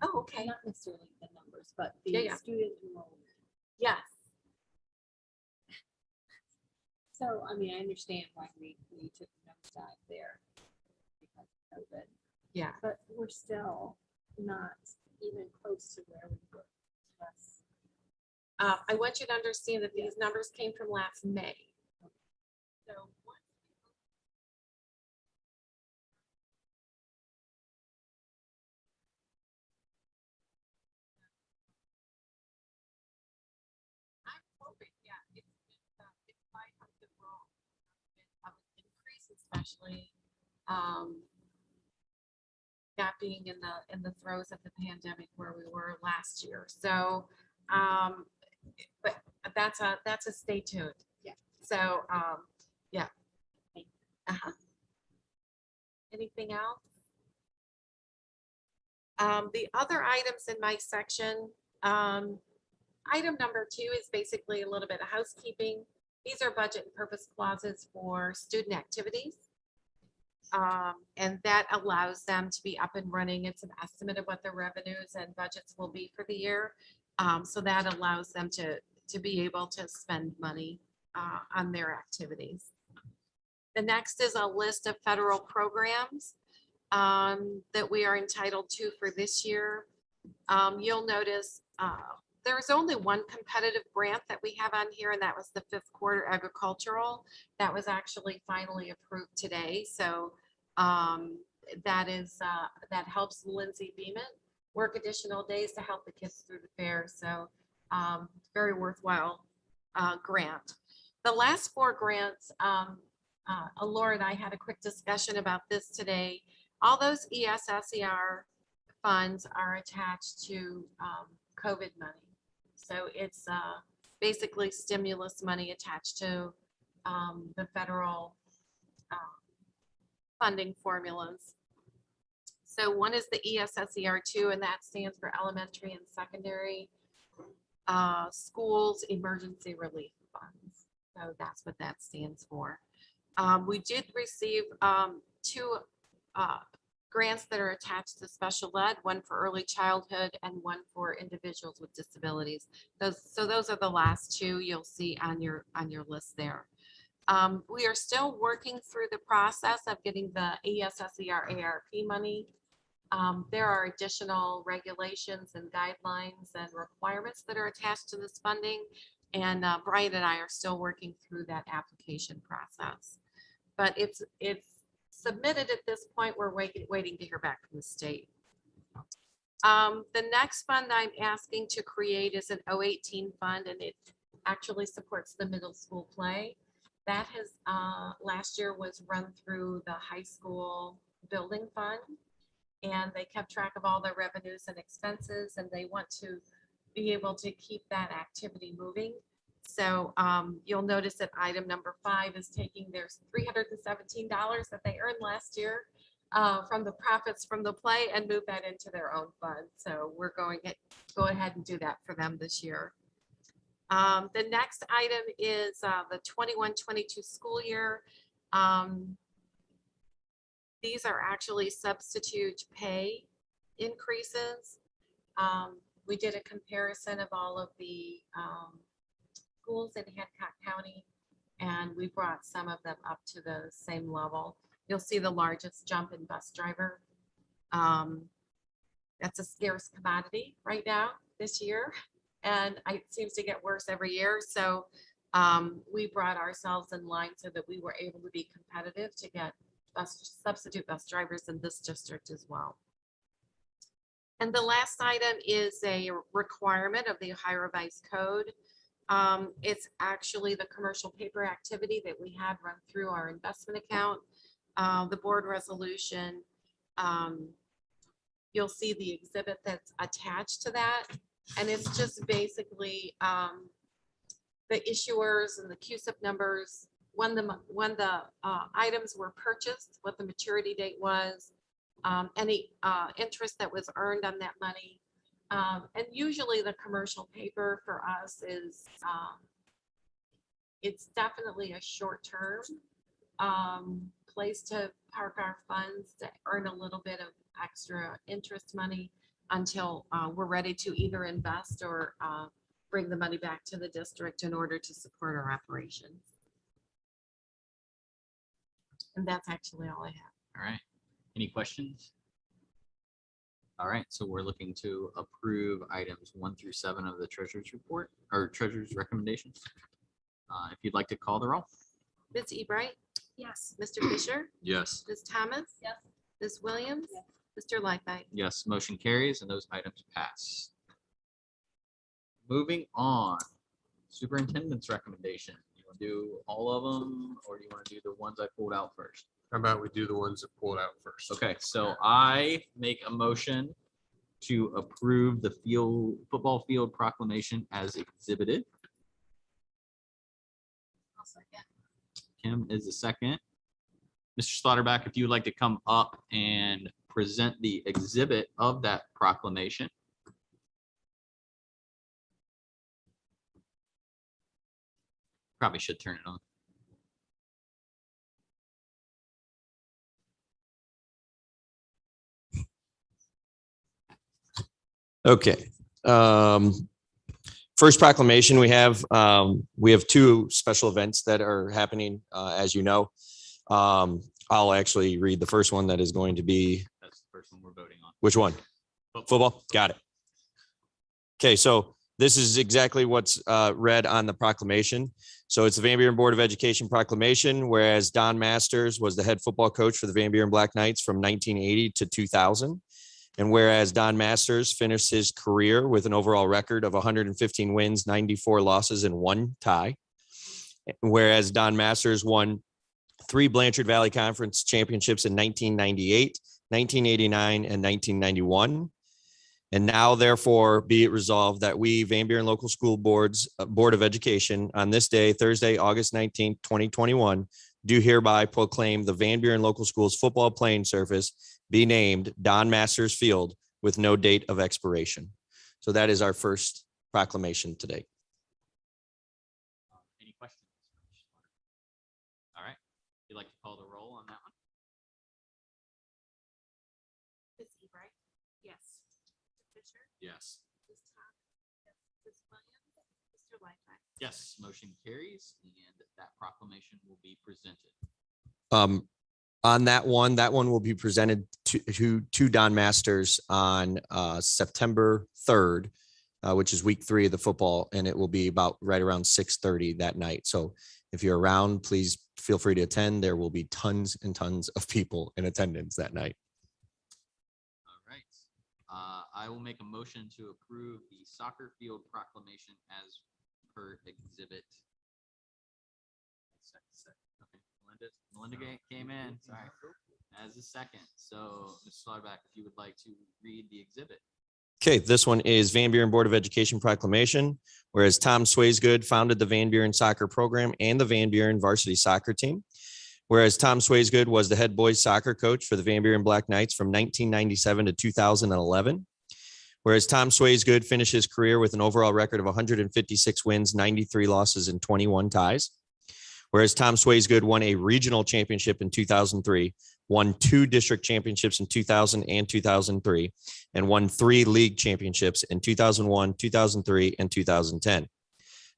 okay. Not necessarily the numbers, but Yeah, the yeah. student enrollment. Yes. So, I mean, I understand why we took a nosedive there because of COVID, Yeah. but we're still not even close to where we were. last- I want you to understand that these numbers came from last May. So I'm hoping, yeah, it's 500 roll of an increase, especially not being in the throes of the pandemic where we were last year. So, but that's a stay tuned. Yeah. So, yeah. Uh-huh. Anything else? The other items in my section, item number 2 is basically a little bit of housekeeping. These are budget and purpose clauses for student activities. And that allows them to be up and running. It's an estimate of what their revenues and budgets will be for the year. So that allows them to be able to spend money on their activities. The next is a list of federal programs that we are entitled to for this year. You'll notice there is only one competitive grant that we have on here, and that was the 5th quarter agricultural. That was actually finally approved today. So that helps Lindsay Beeman work additional days to help the kids through the fair. So very worthwhile grant. The last 4 grants, Laura and I had a quick discussion about this today. All those ESSER funds are attached to COVID money. So it's basically stimulus money attached to the federal funding formulas. So one is the ESSER2, and that stands for Elementary and Secondary Schools Emergency Relief Funds. So that's what that stands for. We did receive 2 grants that are attached to special ed, one for early childhood and one for individuals with disabilities. Those are the last 2 you'll see on your list there. We are still working through the process of getting the ESSER ARP money. There are additional regulations and guidelines and requirements that are attached to this funding. And Brian and I are still working through that application process. But it's submitted at this point. We're waiting to hear back from the state. The next fund I'm asking to create is an 018 fund, and it actually supports the middle school play. That has last year was run through the high school building fund, and they kept track of all their revenues and expenses, and they want to be able to keep that activity moving. So you'll notice that item number 5 is taking their $317 that they earned last year from the profits from the play and move that into their own fund. So we're going to go ahead and do that for them this year. The next item is the 21-22 school year. These are actually substitute pay increases. We did a comparison of all of the schools in Hancock County, and we brought some of them up to the same level. You'll see the largest jump in bus driver. That's a scarce commodity right now this year, and it seems to get worse every year. So we brought ourselves in line so that we were able to be competitive to get substitute bus drivers in this district as well. And the last item is a requirement of the Ohio Revised Code. It's actually the commercial paper activity that we had run through our investment account. The board resolution, you'll see the exhibit that's attached to that. And it's just basically the issuers and the CUSIP numbers, when the items were purchased, what the maturity date was, any interest that was earned on that money. And usually the commercial paper for us is, it's definitely a short-term place to park our funds to earn a little bit of extra interest money until we're ready to either invest or bring the money back to the district in order to support our operations. And that's actually all I have. All right. Any questions? All right, so we're looking to approve items 1 through 7 of the treasurer's report or treasurer's recommendations. If you'd like to call the roll. Ms. Ebright? Yes. Mr. Fisher? Yes. Ms. Thomas? Yes. Ms. Williams? Yes. Mr. Lightfoot? Yes, motion carries and those items pass. Moving on, superintendent's recommendation. You want to do all of them or do you want to do the ones I pulled out first? How about we do the ones that pulled out first? Okay, so I make a motion to approve the football field proclamation as exhibited. I'll second. Kim is the second. Mr. Slaughterback, if you would like to come up and present the exhibit of that proclamation. Probably should turn it on. Okay. First proclamation we have 2 special events that are happening, as you know. I'll actually read the first one that is going to be. That's the first one we're voting on. Which one? Football? Got it. Okay, so this is exactly what's read on the proclamation. So it's the Van Buren Board of Education proclamation, whereas Don Masters was the head football coach for the Van Buren Black Knights from 1980 to 2000. And whereas Don Masters finished his career with an overall record of 115 wins, 94 losses, and 1 tie. Whereas Don Masters won 3 Blanchard Valley Conference championships in 1998, 1989, and 1991. And now, therefore, be it resolved that we, Van Buren Local School Board of Education, on this day, Thursday, August 19th, 2021, do hereby proclaim the Van Buren Local Schools football playing surface be named Don Masters Field with no date of expiration. So that is our first proclamation today. Any questions? All right. You'd like to call the roll on that one? Ms. Ebright, Yes. Mr. Fisher, Yes. Ms. Thomas, Ms. Williams, Mr. Lightfoot. Yes, motion carries and that proclamation will be presented. On that one will be presented to Don Masters on September 3rd, which is week 3 of the football, and it will be about right around 6:30 that night. So if you're around, please feel free to attend. There will be tons and tons of people in attendance that night. All right. I will make a motion to approve the soccer field proclamation as per exhibit. Okay, Melinda came in, sorry, as a second. So, Mr. Slaughterback, if you would like to read the exhibit. Okay, this one is Van Buren Board of Education proclamation, whereas Tom Swaysgood founded the Van Buren soccer program and the Van Buren varsity soccer team. Whereas Tom Swaysgood was the head boys soccer coach for the Van Buren Black Knights from 1997 to 2011. Whereas Tom Swaysgood finished his career with an overall record of 156 wins, 93 losses, and 21 ties. Whereas Tom Swaysgood won a regional championship in 2003, won 2 district championships in 2000 and 2003, and won 3 league championships in 2001, 2003, and 2010.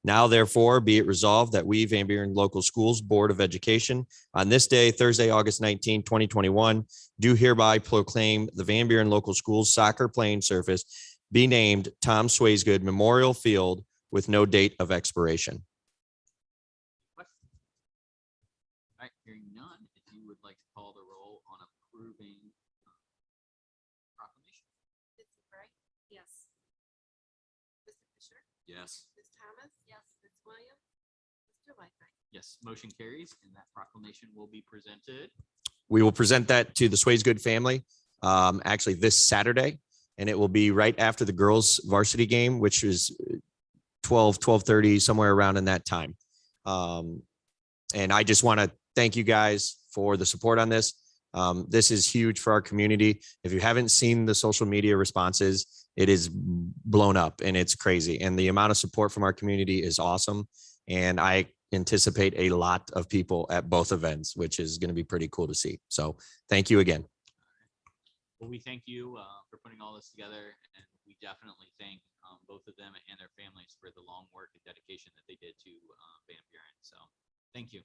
Now, therefore, be it resolved that we, Van Buren Local Schools Board of Education, on this day, Thursday, August 19, 2021, do hereby proclaim the Van Buren Local Schools soccer playing surface be named Tom Swaysgood Memorial Field with no date of expiration. Questions? All right, hearing none, if you would like to call the roll on approving proclamation. Ms. Ebright, Yes. Mr. Fisher, Yes. Ms. Thomas. Yes. Ms. Williams, Mr. Lightfoot. Yes, motion carries and that proclamation will be presented. We will present that to the Swaysgood family actually this Saturday, and it will be right after the girls varsity game, which is 12:30, somewhere around in that time. And I just want to thank you guys for the support on this. This is huge for our community. If you haven't seen the social media responses, it is blown up and it's crazy. And the amount of support from our community is awesome. And I anticipate a lot of people at both events, which is going to be pretty cool to see. So thank you again. Well, we thank you for putting all this together, and we definitely thank both of them and their families for the long work and dedication that they did to Van Buren. So thank you.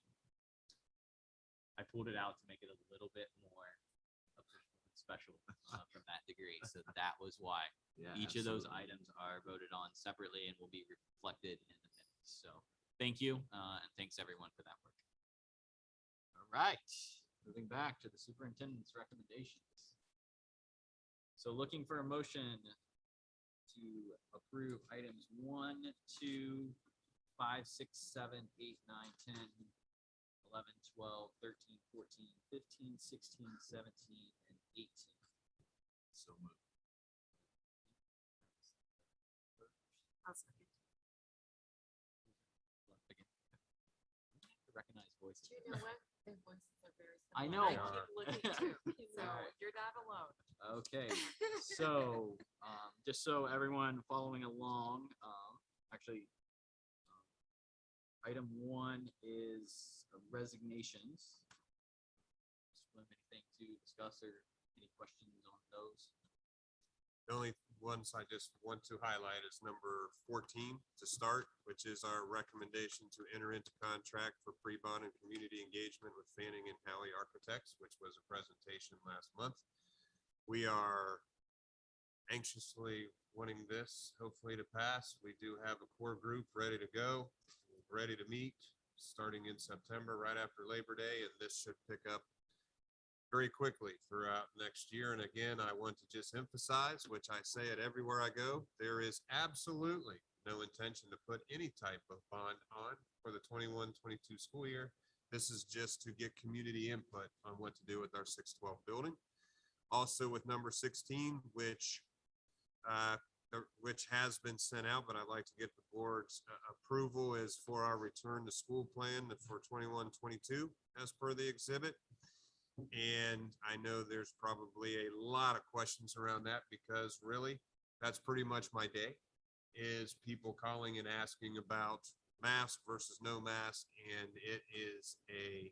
I pulled it out to make it a little bit more special from that degree. So that was why each of those items are voted on separately and will be reflected in the minutes. So thank you, and thanks everyone for that work. All right, moving back to the superintendent's recommendations. So looking for a motion to approve items 1, 2, 5, 6, 7, 8, 9, 10, 11, 12, 13, 14, 15, 16, 17, and 18. So moved. I'll second. Recognize voices. Do you know what? Their voices are very I similar. know. keep looking too, so Alright. you're not alone. Okay, so just so everyone following along, item 1 is resignations. Anything to discuss or any questions on those? The only ones I just want to highlight is number 14 to start, which is our recommendation to enter into contract for pre-bond and community engagement with Fanning and Halley Architects, which was a presentation last month. We are anxiously wanting this hopefully to pass. We do have a core group ready to go, ready to meet, starting in September, right after Labor Day, and this should pick up very quickly throughout next year. And again, I want to just emphasize, which I say it everywhere I go, there is absolutely no intention to put any type of bond on for the 21-22 school year. This is just to get community input on what to do with our 612 building. Also with number 16, which which has been sent out, but I'd like to get the board's approval, is for our return to school plan for 21-22 as per the exhibit. And I know there's probably a lot of questions around that because really, that's pretty much my day, is people calling and asking about mask versus no mask. And it is a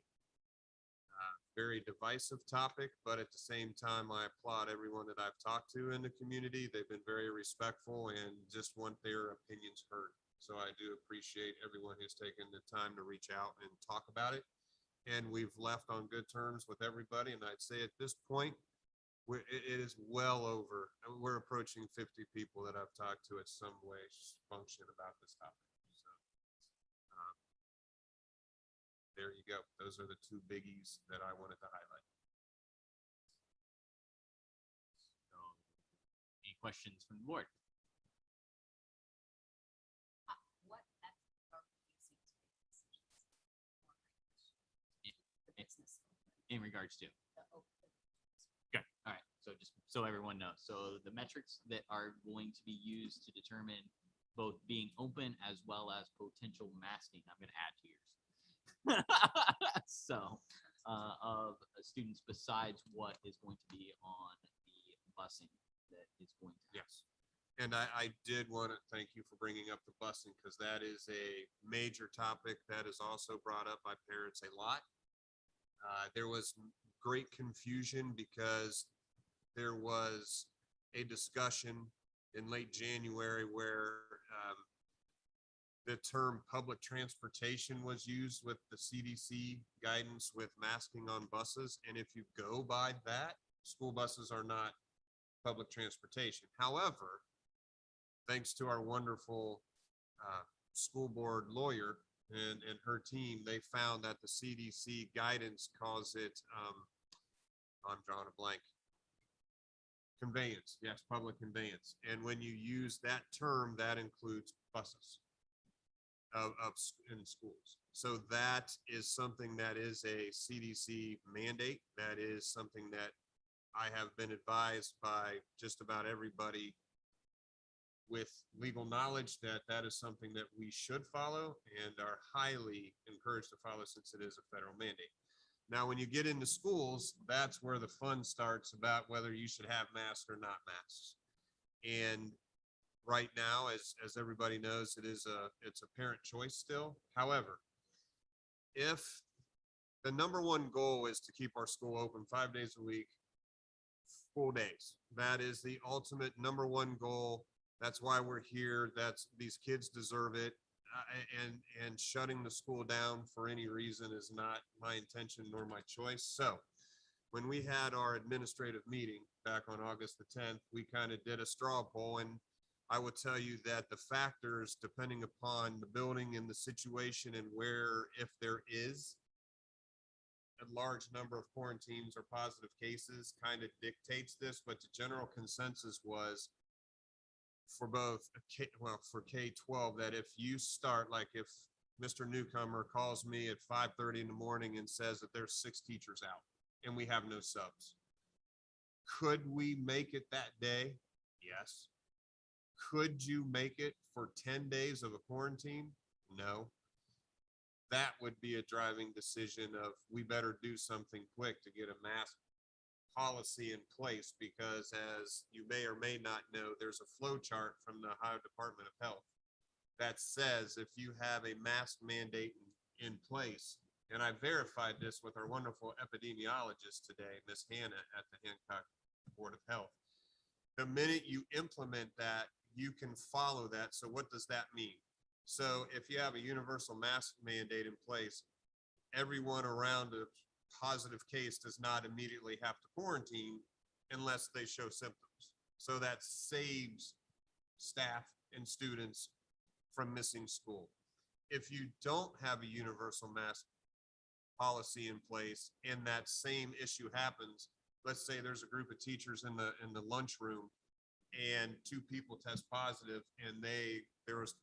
very divisive topic, but at the same time, I applaud everyone that I've talked to in the community. They've been very respectful and just want their opinions heard. So I do appreciate everyone who's taken the time to reach out and talk about it. And we've left on good terms with everybody. And I'd say at this point, it is well over, we're approaching 50 people that I've talked to at some way, function about this topic. So there you go. Those are the two biggies that I wanted to highlight. So, any questions from the board? What methods are we using to make decisions? The business. In regards to? The open. Okay, all right. So just so everyone knows, so the metrics that are going to be used to determine both being open as well as potential masking, I'm going to add to yours. So, of students besides what is going to be on the busing that is going to. Yes. And I did want to thank you for bringing up the busing, because that is a major topic that is also brought up by parents a lot. There was great confusion because there was a discussion in late January where the term public transportation was used with the CDC guidance with masking on buses. And if you go by that, school buses are not public transportation. However, thanks to our wonderful school board lawyer and her team, they found that the CDC guidance calls it, I'm drawing a blank, conveyance. Yes, public conveyance. And when you use that term, that includes buses in schools. So that is something that is a CDC mandate. That is something that I have been advised by just about everybody with legal knowledge that that is something that we should follow and are highly encouraged to follow, since it is a federal mandate. Now, when you get into schools, that's where the fun starts about whether you should have masks or not masks. And right now, as everybody knows, it's a parent choice still. However, if the number one goal is to keep our school open 5 days a week, full days, that is the ultimate number one goal. That's why we're here. These kids deserve it. And shutting the school down for any reason is not my intention nor my choice. So when we had our administrative meeting back on August the 10th, we kind of did a straw poll, and I will tell you that the factors, depending upon the building and the situation and where, if there is a large number of quarantines or positive cases, kind of dictates this, but the general consensus was for both, for K-12, that if you start, like if Mr. Newcomer calls me at 5:30 in the morning and says that there's 6 teachers out and we have no subs, could we make it that day? Yes. Could you make it for 10 days of a quarantine? No. That would be a driving decision of, we better do something quick to get a mask policy in place, because as you may or may not know, there's a flow chart from the Ohio Department of Health that says if you have a mask mandate in place, and I verified this with our wonderful epidemiologist today, Ms. Hannah at the Hancock Board of Health, the minute you implement that, you can follow that. So what does that mean? So if you have a universal mask mandate in place, everyone around a positive case does not immediately have to quarantine unless they show symptoms. So that saves staff and students from missing school. If you don't have a universal mask policy in place and that same issue happens, let's say there's a group of teachers in the lunchroom and 2 people test positive, and there was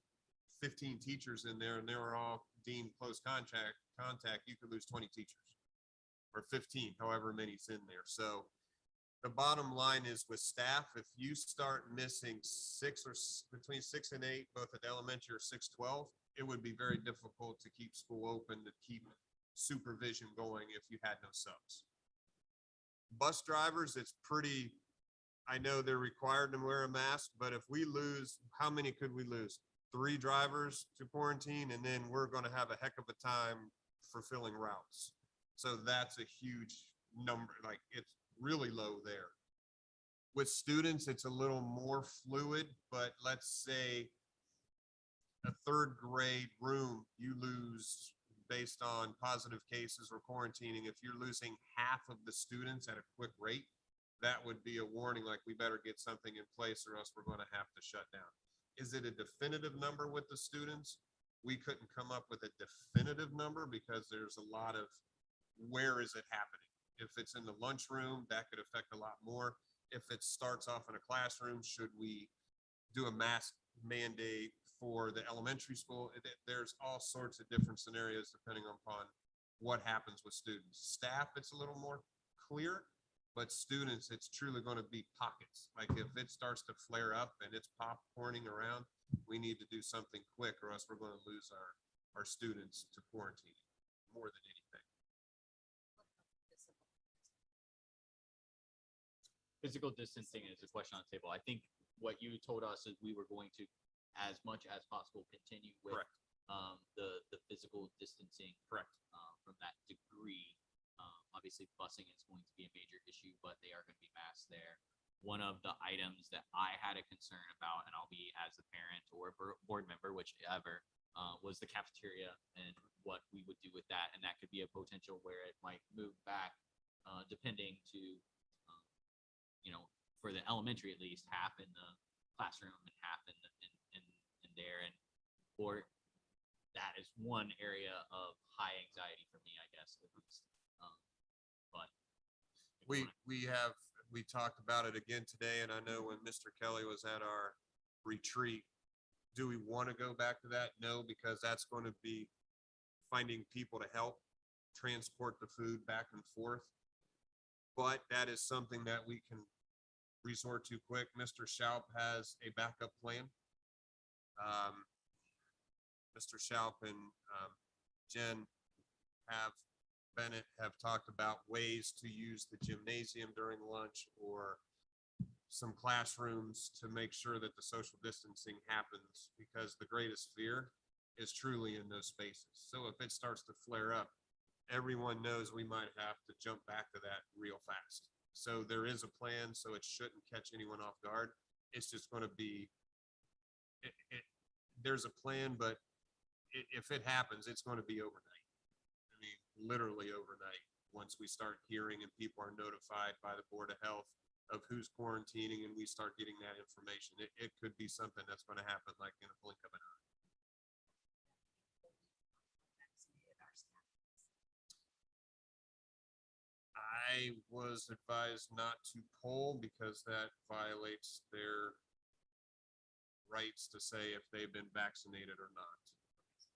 15 teachers in there and they were all deemed close contact, you could lose 20 teachers, or 15, however many's in there. So the bottom line is with staff, if you start missing between 6 and 8, both at elementary or 6-12, it would be very difficult to keep school open, to keep supervision going if you had no subs. Bus drivers, it's pretty, I know they're required to wear a mask, but if we lose, how many could we lose? 3 drivers to quarantine, and then we're going to have a heck of a time fulfilling routes. So that's a huge number, like it's really low there. With students, it's a little more fluid, but let's say a 3rd grade room, you lose based on positive cases or quarantining. If you're losing half of the students at a quick rate, that would be a warning, like we better get something in place or else we're going to have to shut down. Is it a definitive number with the students? We couldn't come up with a definitive number because there's a lot of where is it happening? If it's in the lunchroom, that could affect a lot more. If it starts off in a classroom, should we do a mask mandate for the elementary school? There's all sorts of different scenarios depending upon what happens with students. Staff, it's a little more clear, but students, it's truly going to be pockets. Like if it starts to flare up and it's popcorning around, we need to do something quick or else we're going to lose our students to quarantine more than anything. Physical distancing is a question on the table. I think what you told us is we were going to, as much as possible, continue with Correct. The physical distancing. Correct. From that degree. Obviously, busing is going to be a major issue, but they are going to be masked there. One of the items that I had a concern about, and I'll be as a parent or a board member, whichever, was the cafeteria and what we would do with that. And that could be a potential where it might move back, depending to, for the elementary at least, half in the classroom and half in there. And or that is one area of high anxiety for me, I guess, at least. But we talked about it again today, and I know when Mr. Kelly was at our retreat, do we want to go back to that? No, because that's going to be finding people to help transport the food back and forth. But that is something that we can resort to quick. Mr. Schaup has a backup plan. Mr. Schaup and Jen Bennett have talked about ways to use the gymnasium during lunch or some classrooms to make sure that the social distancing happens, because the greatest fear is truly in those spaces. So if it starts to flare up, everyone knows we might have to jump back to that real fast. So there is a plan, so it shouldn't catch anyone off guard. It's just going to be, there's a plan, but if it happens, it's going to be overnight. I mean, literally overnight, once we start hearing and people are notified by the Board of Health of who's quarantining and we start getting that information, it could be something that's going to happen like in a blink of an eye. I was advised not to poll because that violates their rights to say if they've been vaccinated or not.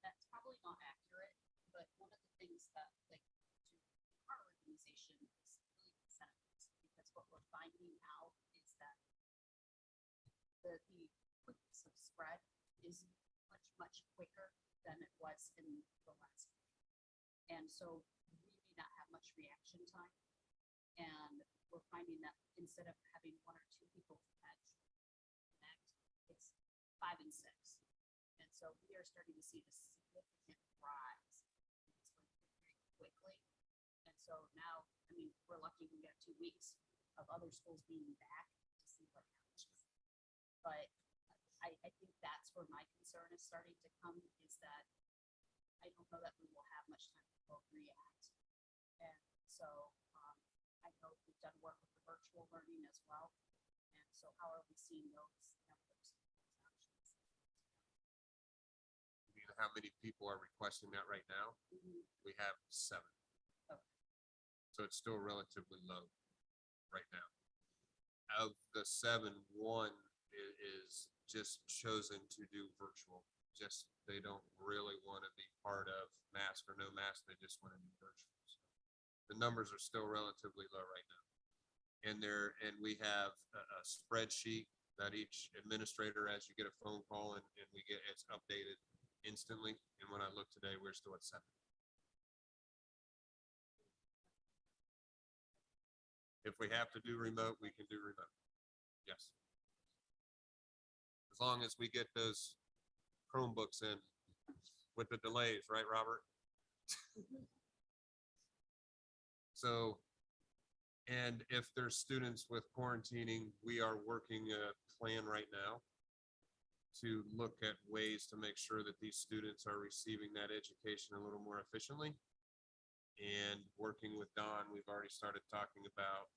That's probably not accurate, but one of the things that, like, to our organization is really incentives, because what we're finding out is that the quickness of spread is much quicker than it was in the last week. And so we may not have much reaction time. And we're finding that instead of having 1 or 2 people connect, it's 5 and 6. And so we are starting to see a significant rise very quickly. And so now, I mean, we're lucky we got 2 weeks of other schools being back to see what happens. But I think that's where my concern is starting to come, is that I don't know that we will have much time to both react. And so I know we've done work with the virtual learning as well. And so how are we seeing those numbers? I mean, how many people are requesting that right now? We have 7. Okay. So it's still relatively low right now. Of the 7, 1 is just chosen to do virtual. Just, they don't really want to be part of mask or no mask. They just want to do virtual. So the numbers are still relatively low right now. and we have a spreadsheet that each administrator, as you get a phone call and we get, it's updated instantly. And when I look today, we're still at 7. If we have to do remote, we can do remote. Yes. As long as we get those Chromebooks in with the delays, right, Robert? So, and if there's students with quarantining, we are working a plan right now to look at ways to make sure that these students are receiving that education a little more efficiently. And working with Don, we've already started talking about,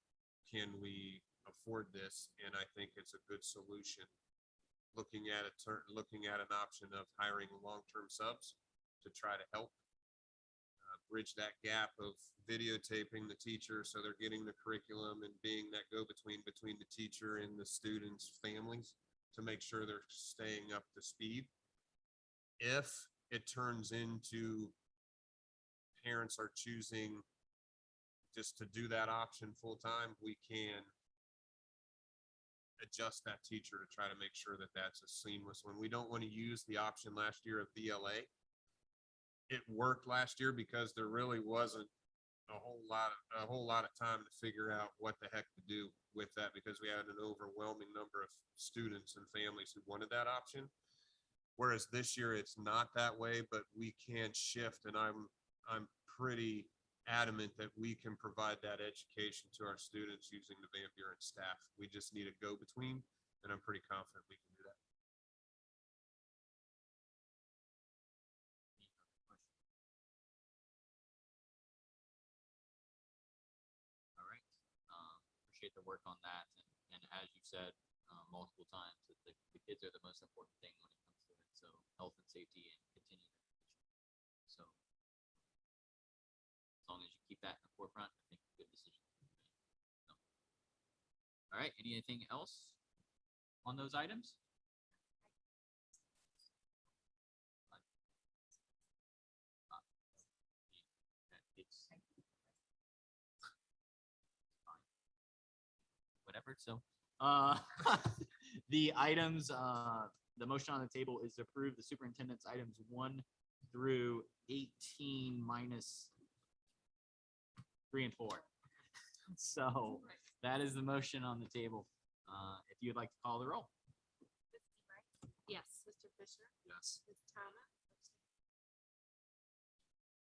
can we afford this? And I think it's a good solution. Looking at an option of hiring long-term subs to try to help bridge that gap of videotaping the teacher so they're getting the curriculum and being that go-between between the teacher and the students' families to make sure they're staying up to speed. If it turns into parents are choosing just to do that option full-time, we can adjust that teacher to try to make sure that that's a seamless one. We don't want to use the option last year of VLA. It worked last year because there really wasn't a whole lot of time to figure out what the heck to do with that, because we had an overwhelming number of students and families who wanted that option. Whereas this year it's not that way, but we can shift, and I'm pretty adamant that we can provide that education to our students using the Van Buren staff. We just need a go-between, and I'm pretty confident we can do that. All right. Appreciate the work on that. And as you said multiple times, that the kids are the most important thing when it comes to it. So health and safety and continuing education. So as long as you keep that in the forefront, I think it's a good decision. So, all right. Anything else on those items? It's whatever. So the items, the motion on the table is to approve the superintendent's items 1 through 18 minus 3 and 4. So that is the motion on the table. If you'd like to call the roll. Yes, Mr. Fisher, Yes. Ms. Thomas,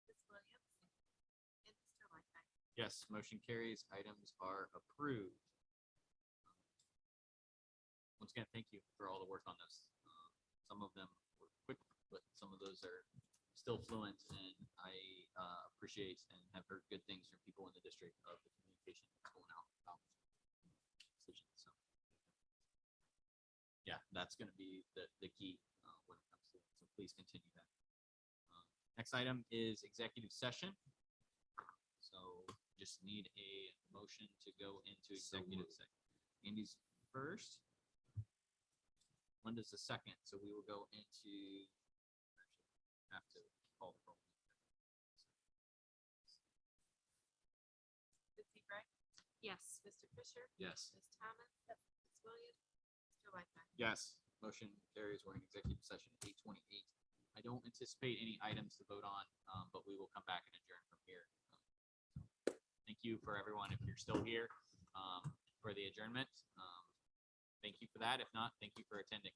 Ms. Williams, and Mr. Lightfoot. Yes, motion carries. Items are approved. Once again, thank you for all the work on this. Some of them were quick, but some of those are still fluent, and I appreciate and have heard good things from people in the district of the communication that's going out about decisions. So yeah, that's going to be the key when it comes to it. So please continue that. Next item is executive session. So just need a motion to go into executive session. Andy's first. Linda's the second. So we will go into, have to call the roll. Ms. Seabright? Yes. Mr. Fisher? Yes. Ms. Thomas? Ms. Williams? Mr. Lightfoot? Yes, motion carries. We're in executive session at 8:28. I don't anticipate any items to vote on, but we will come back and adjourn from here. Thank you for everyone. If you're still here for the adjournment, thank you for that. If not, thank you for attending.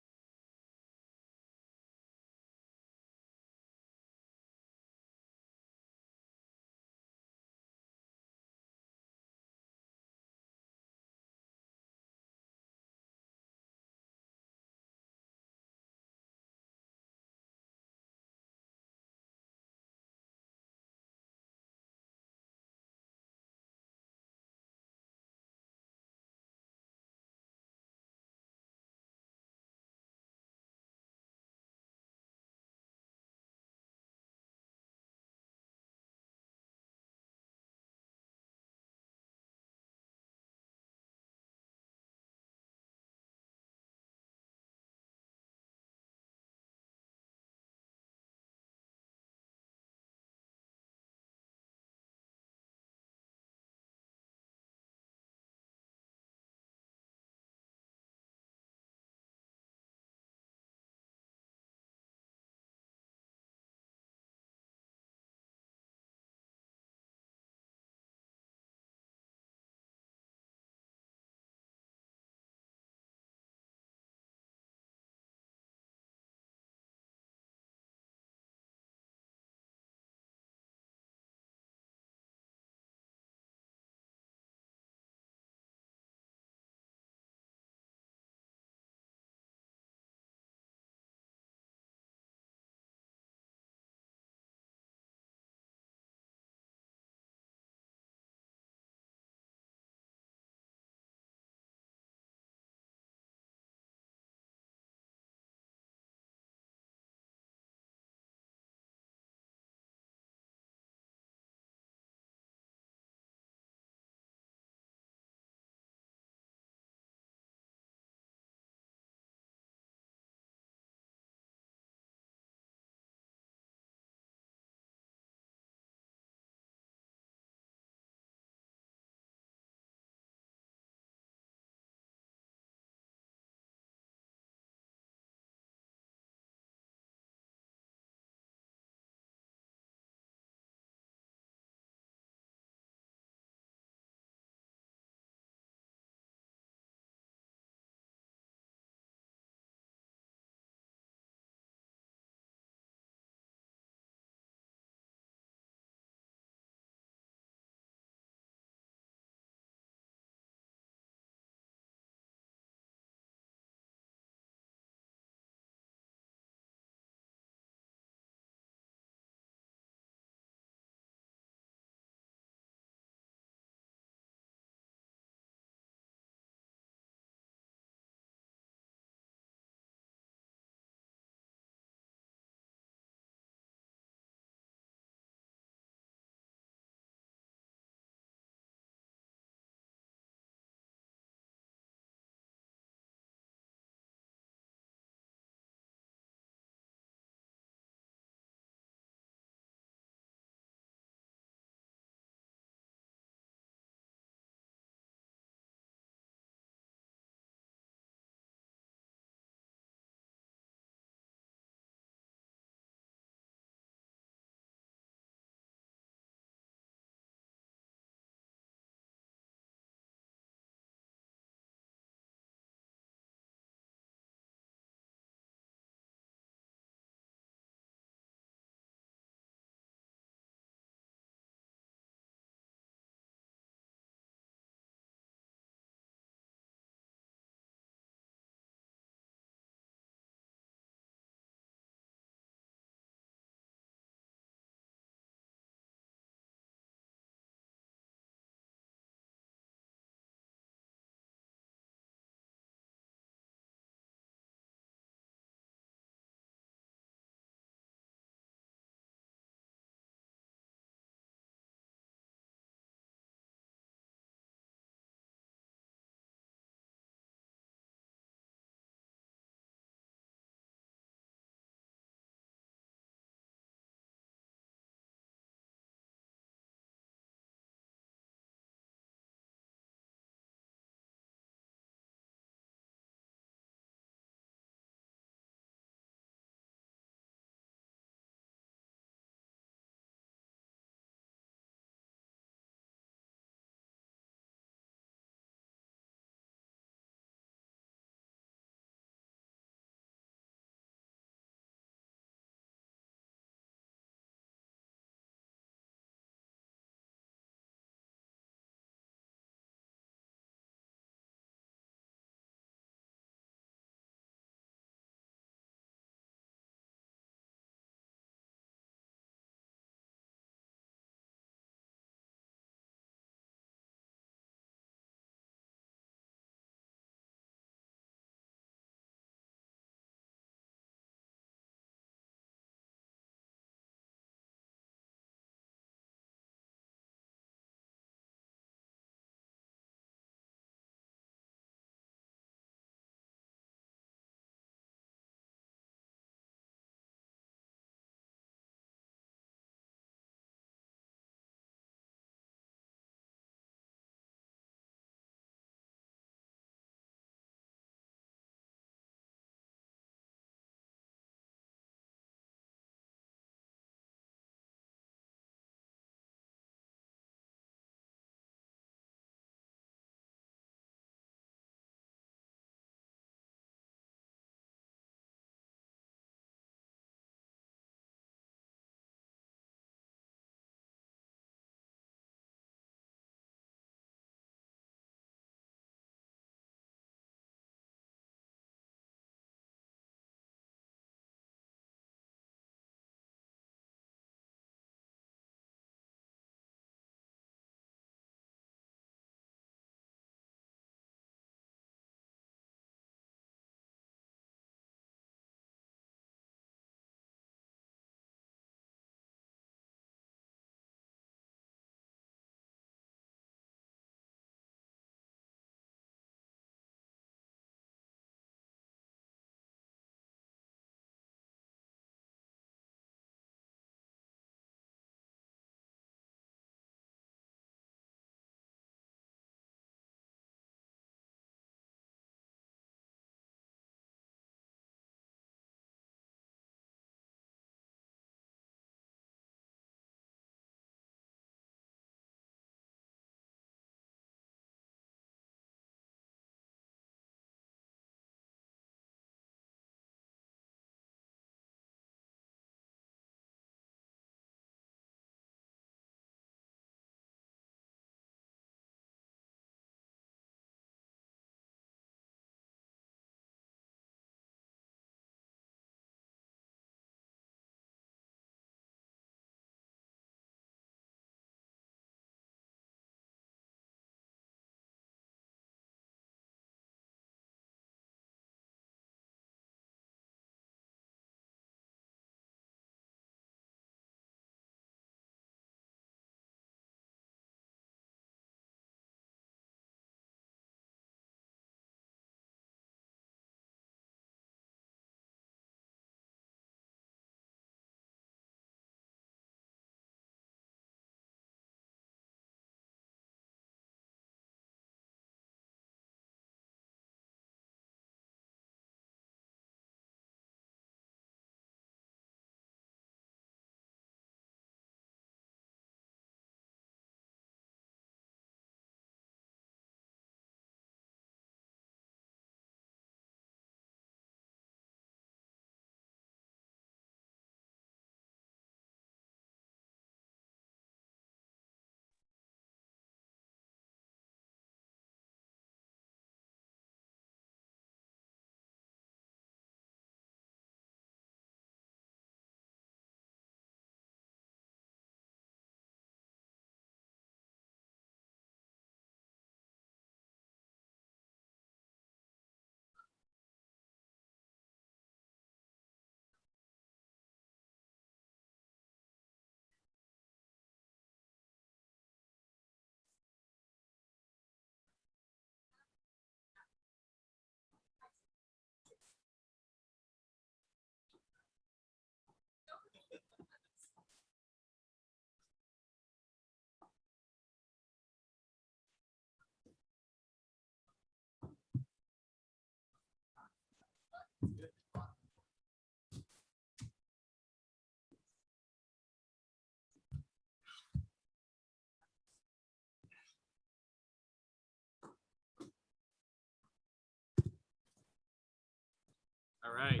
All right.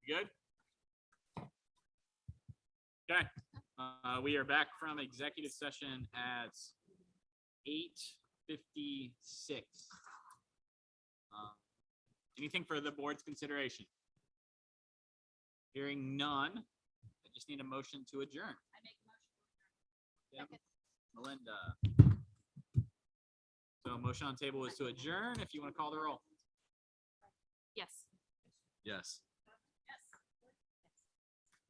You good? Okay, we are back from executive session at 8:56. Anything for the board's consideration? Hearing none, I just need a motion to adjourn. Yep. Melinda. So motion on table is to adjourn. If you want to call the roll. Yes. Yes.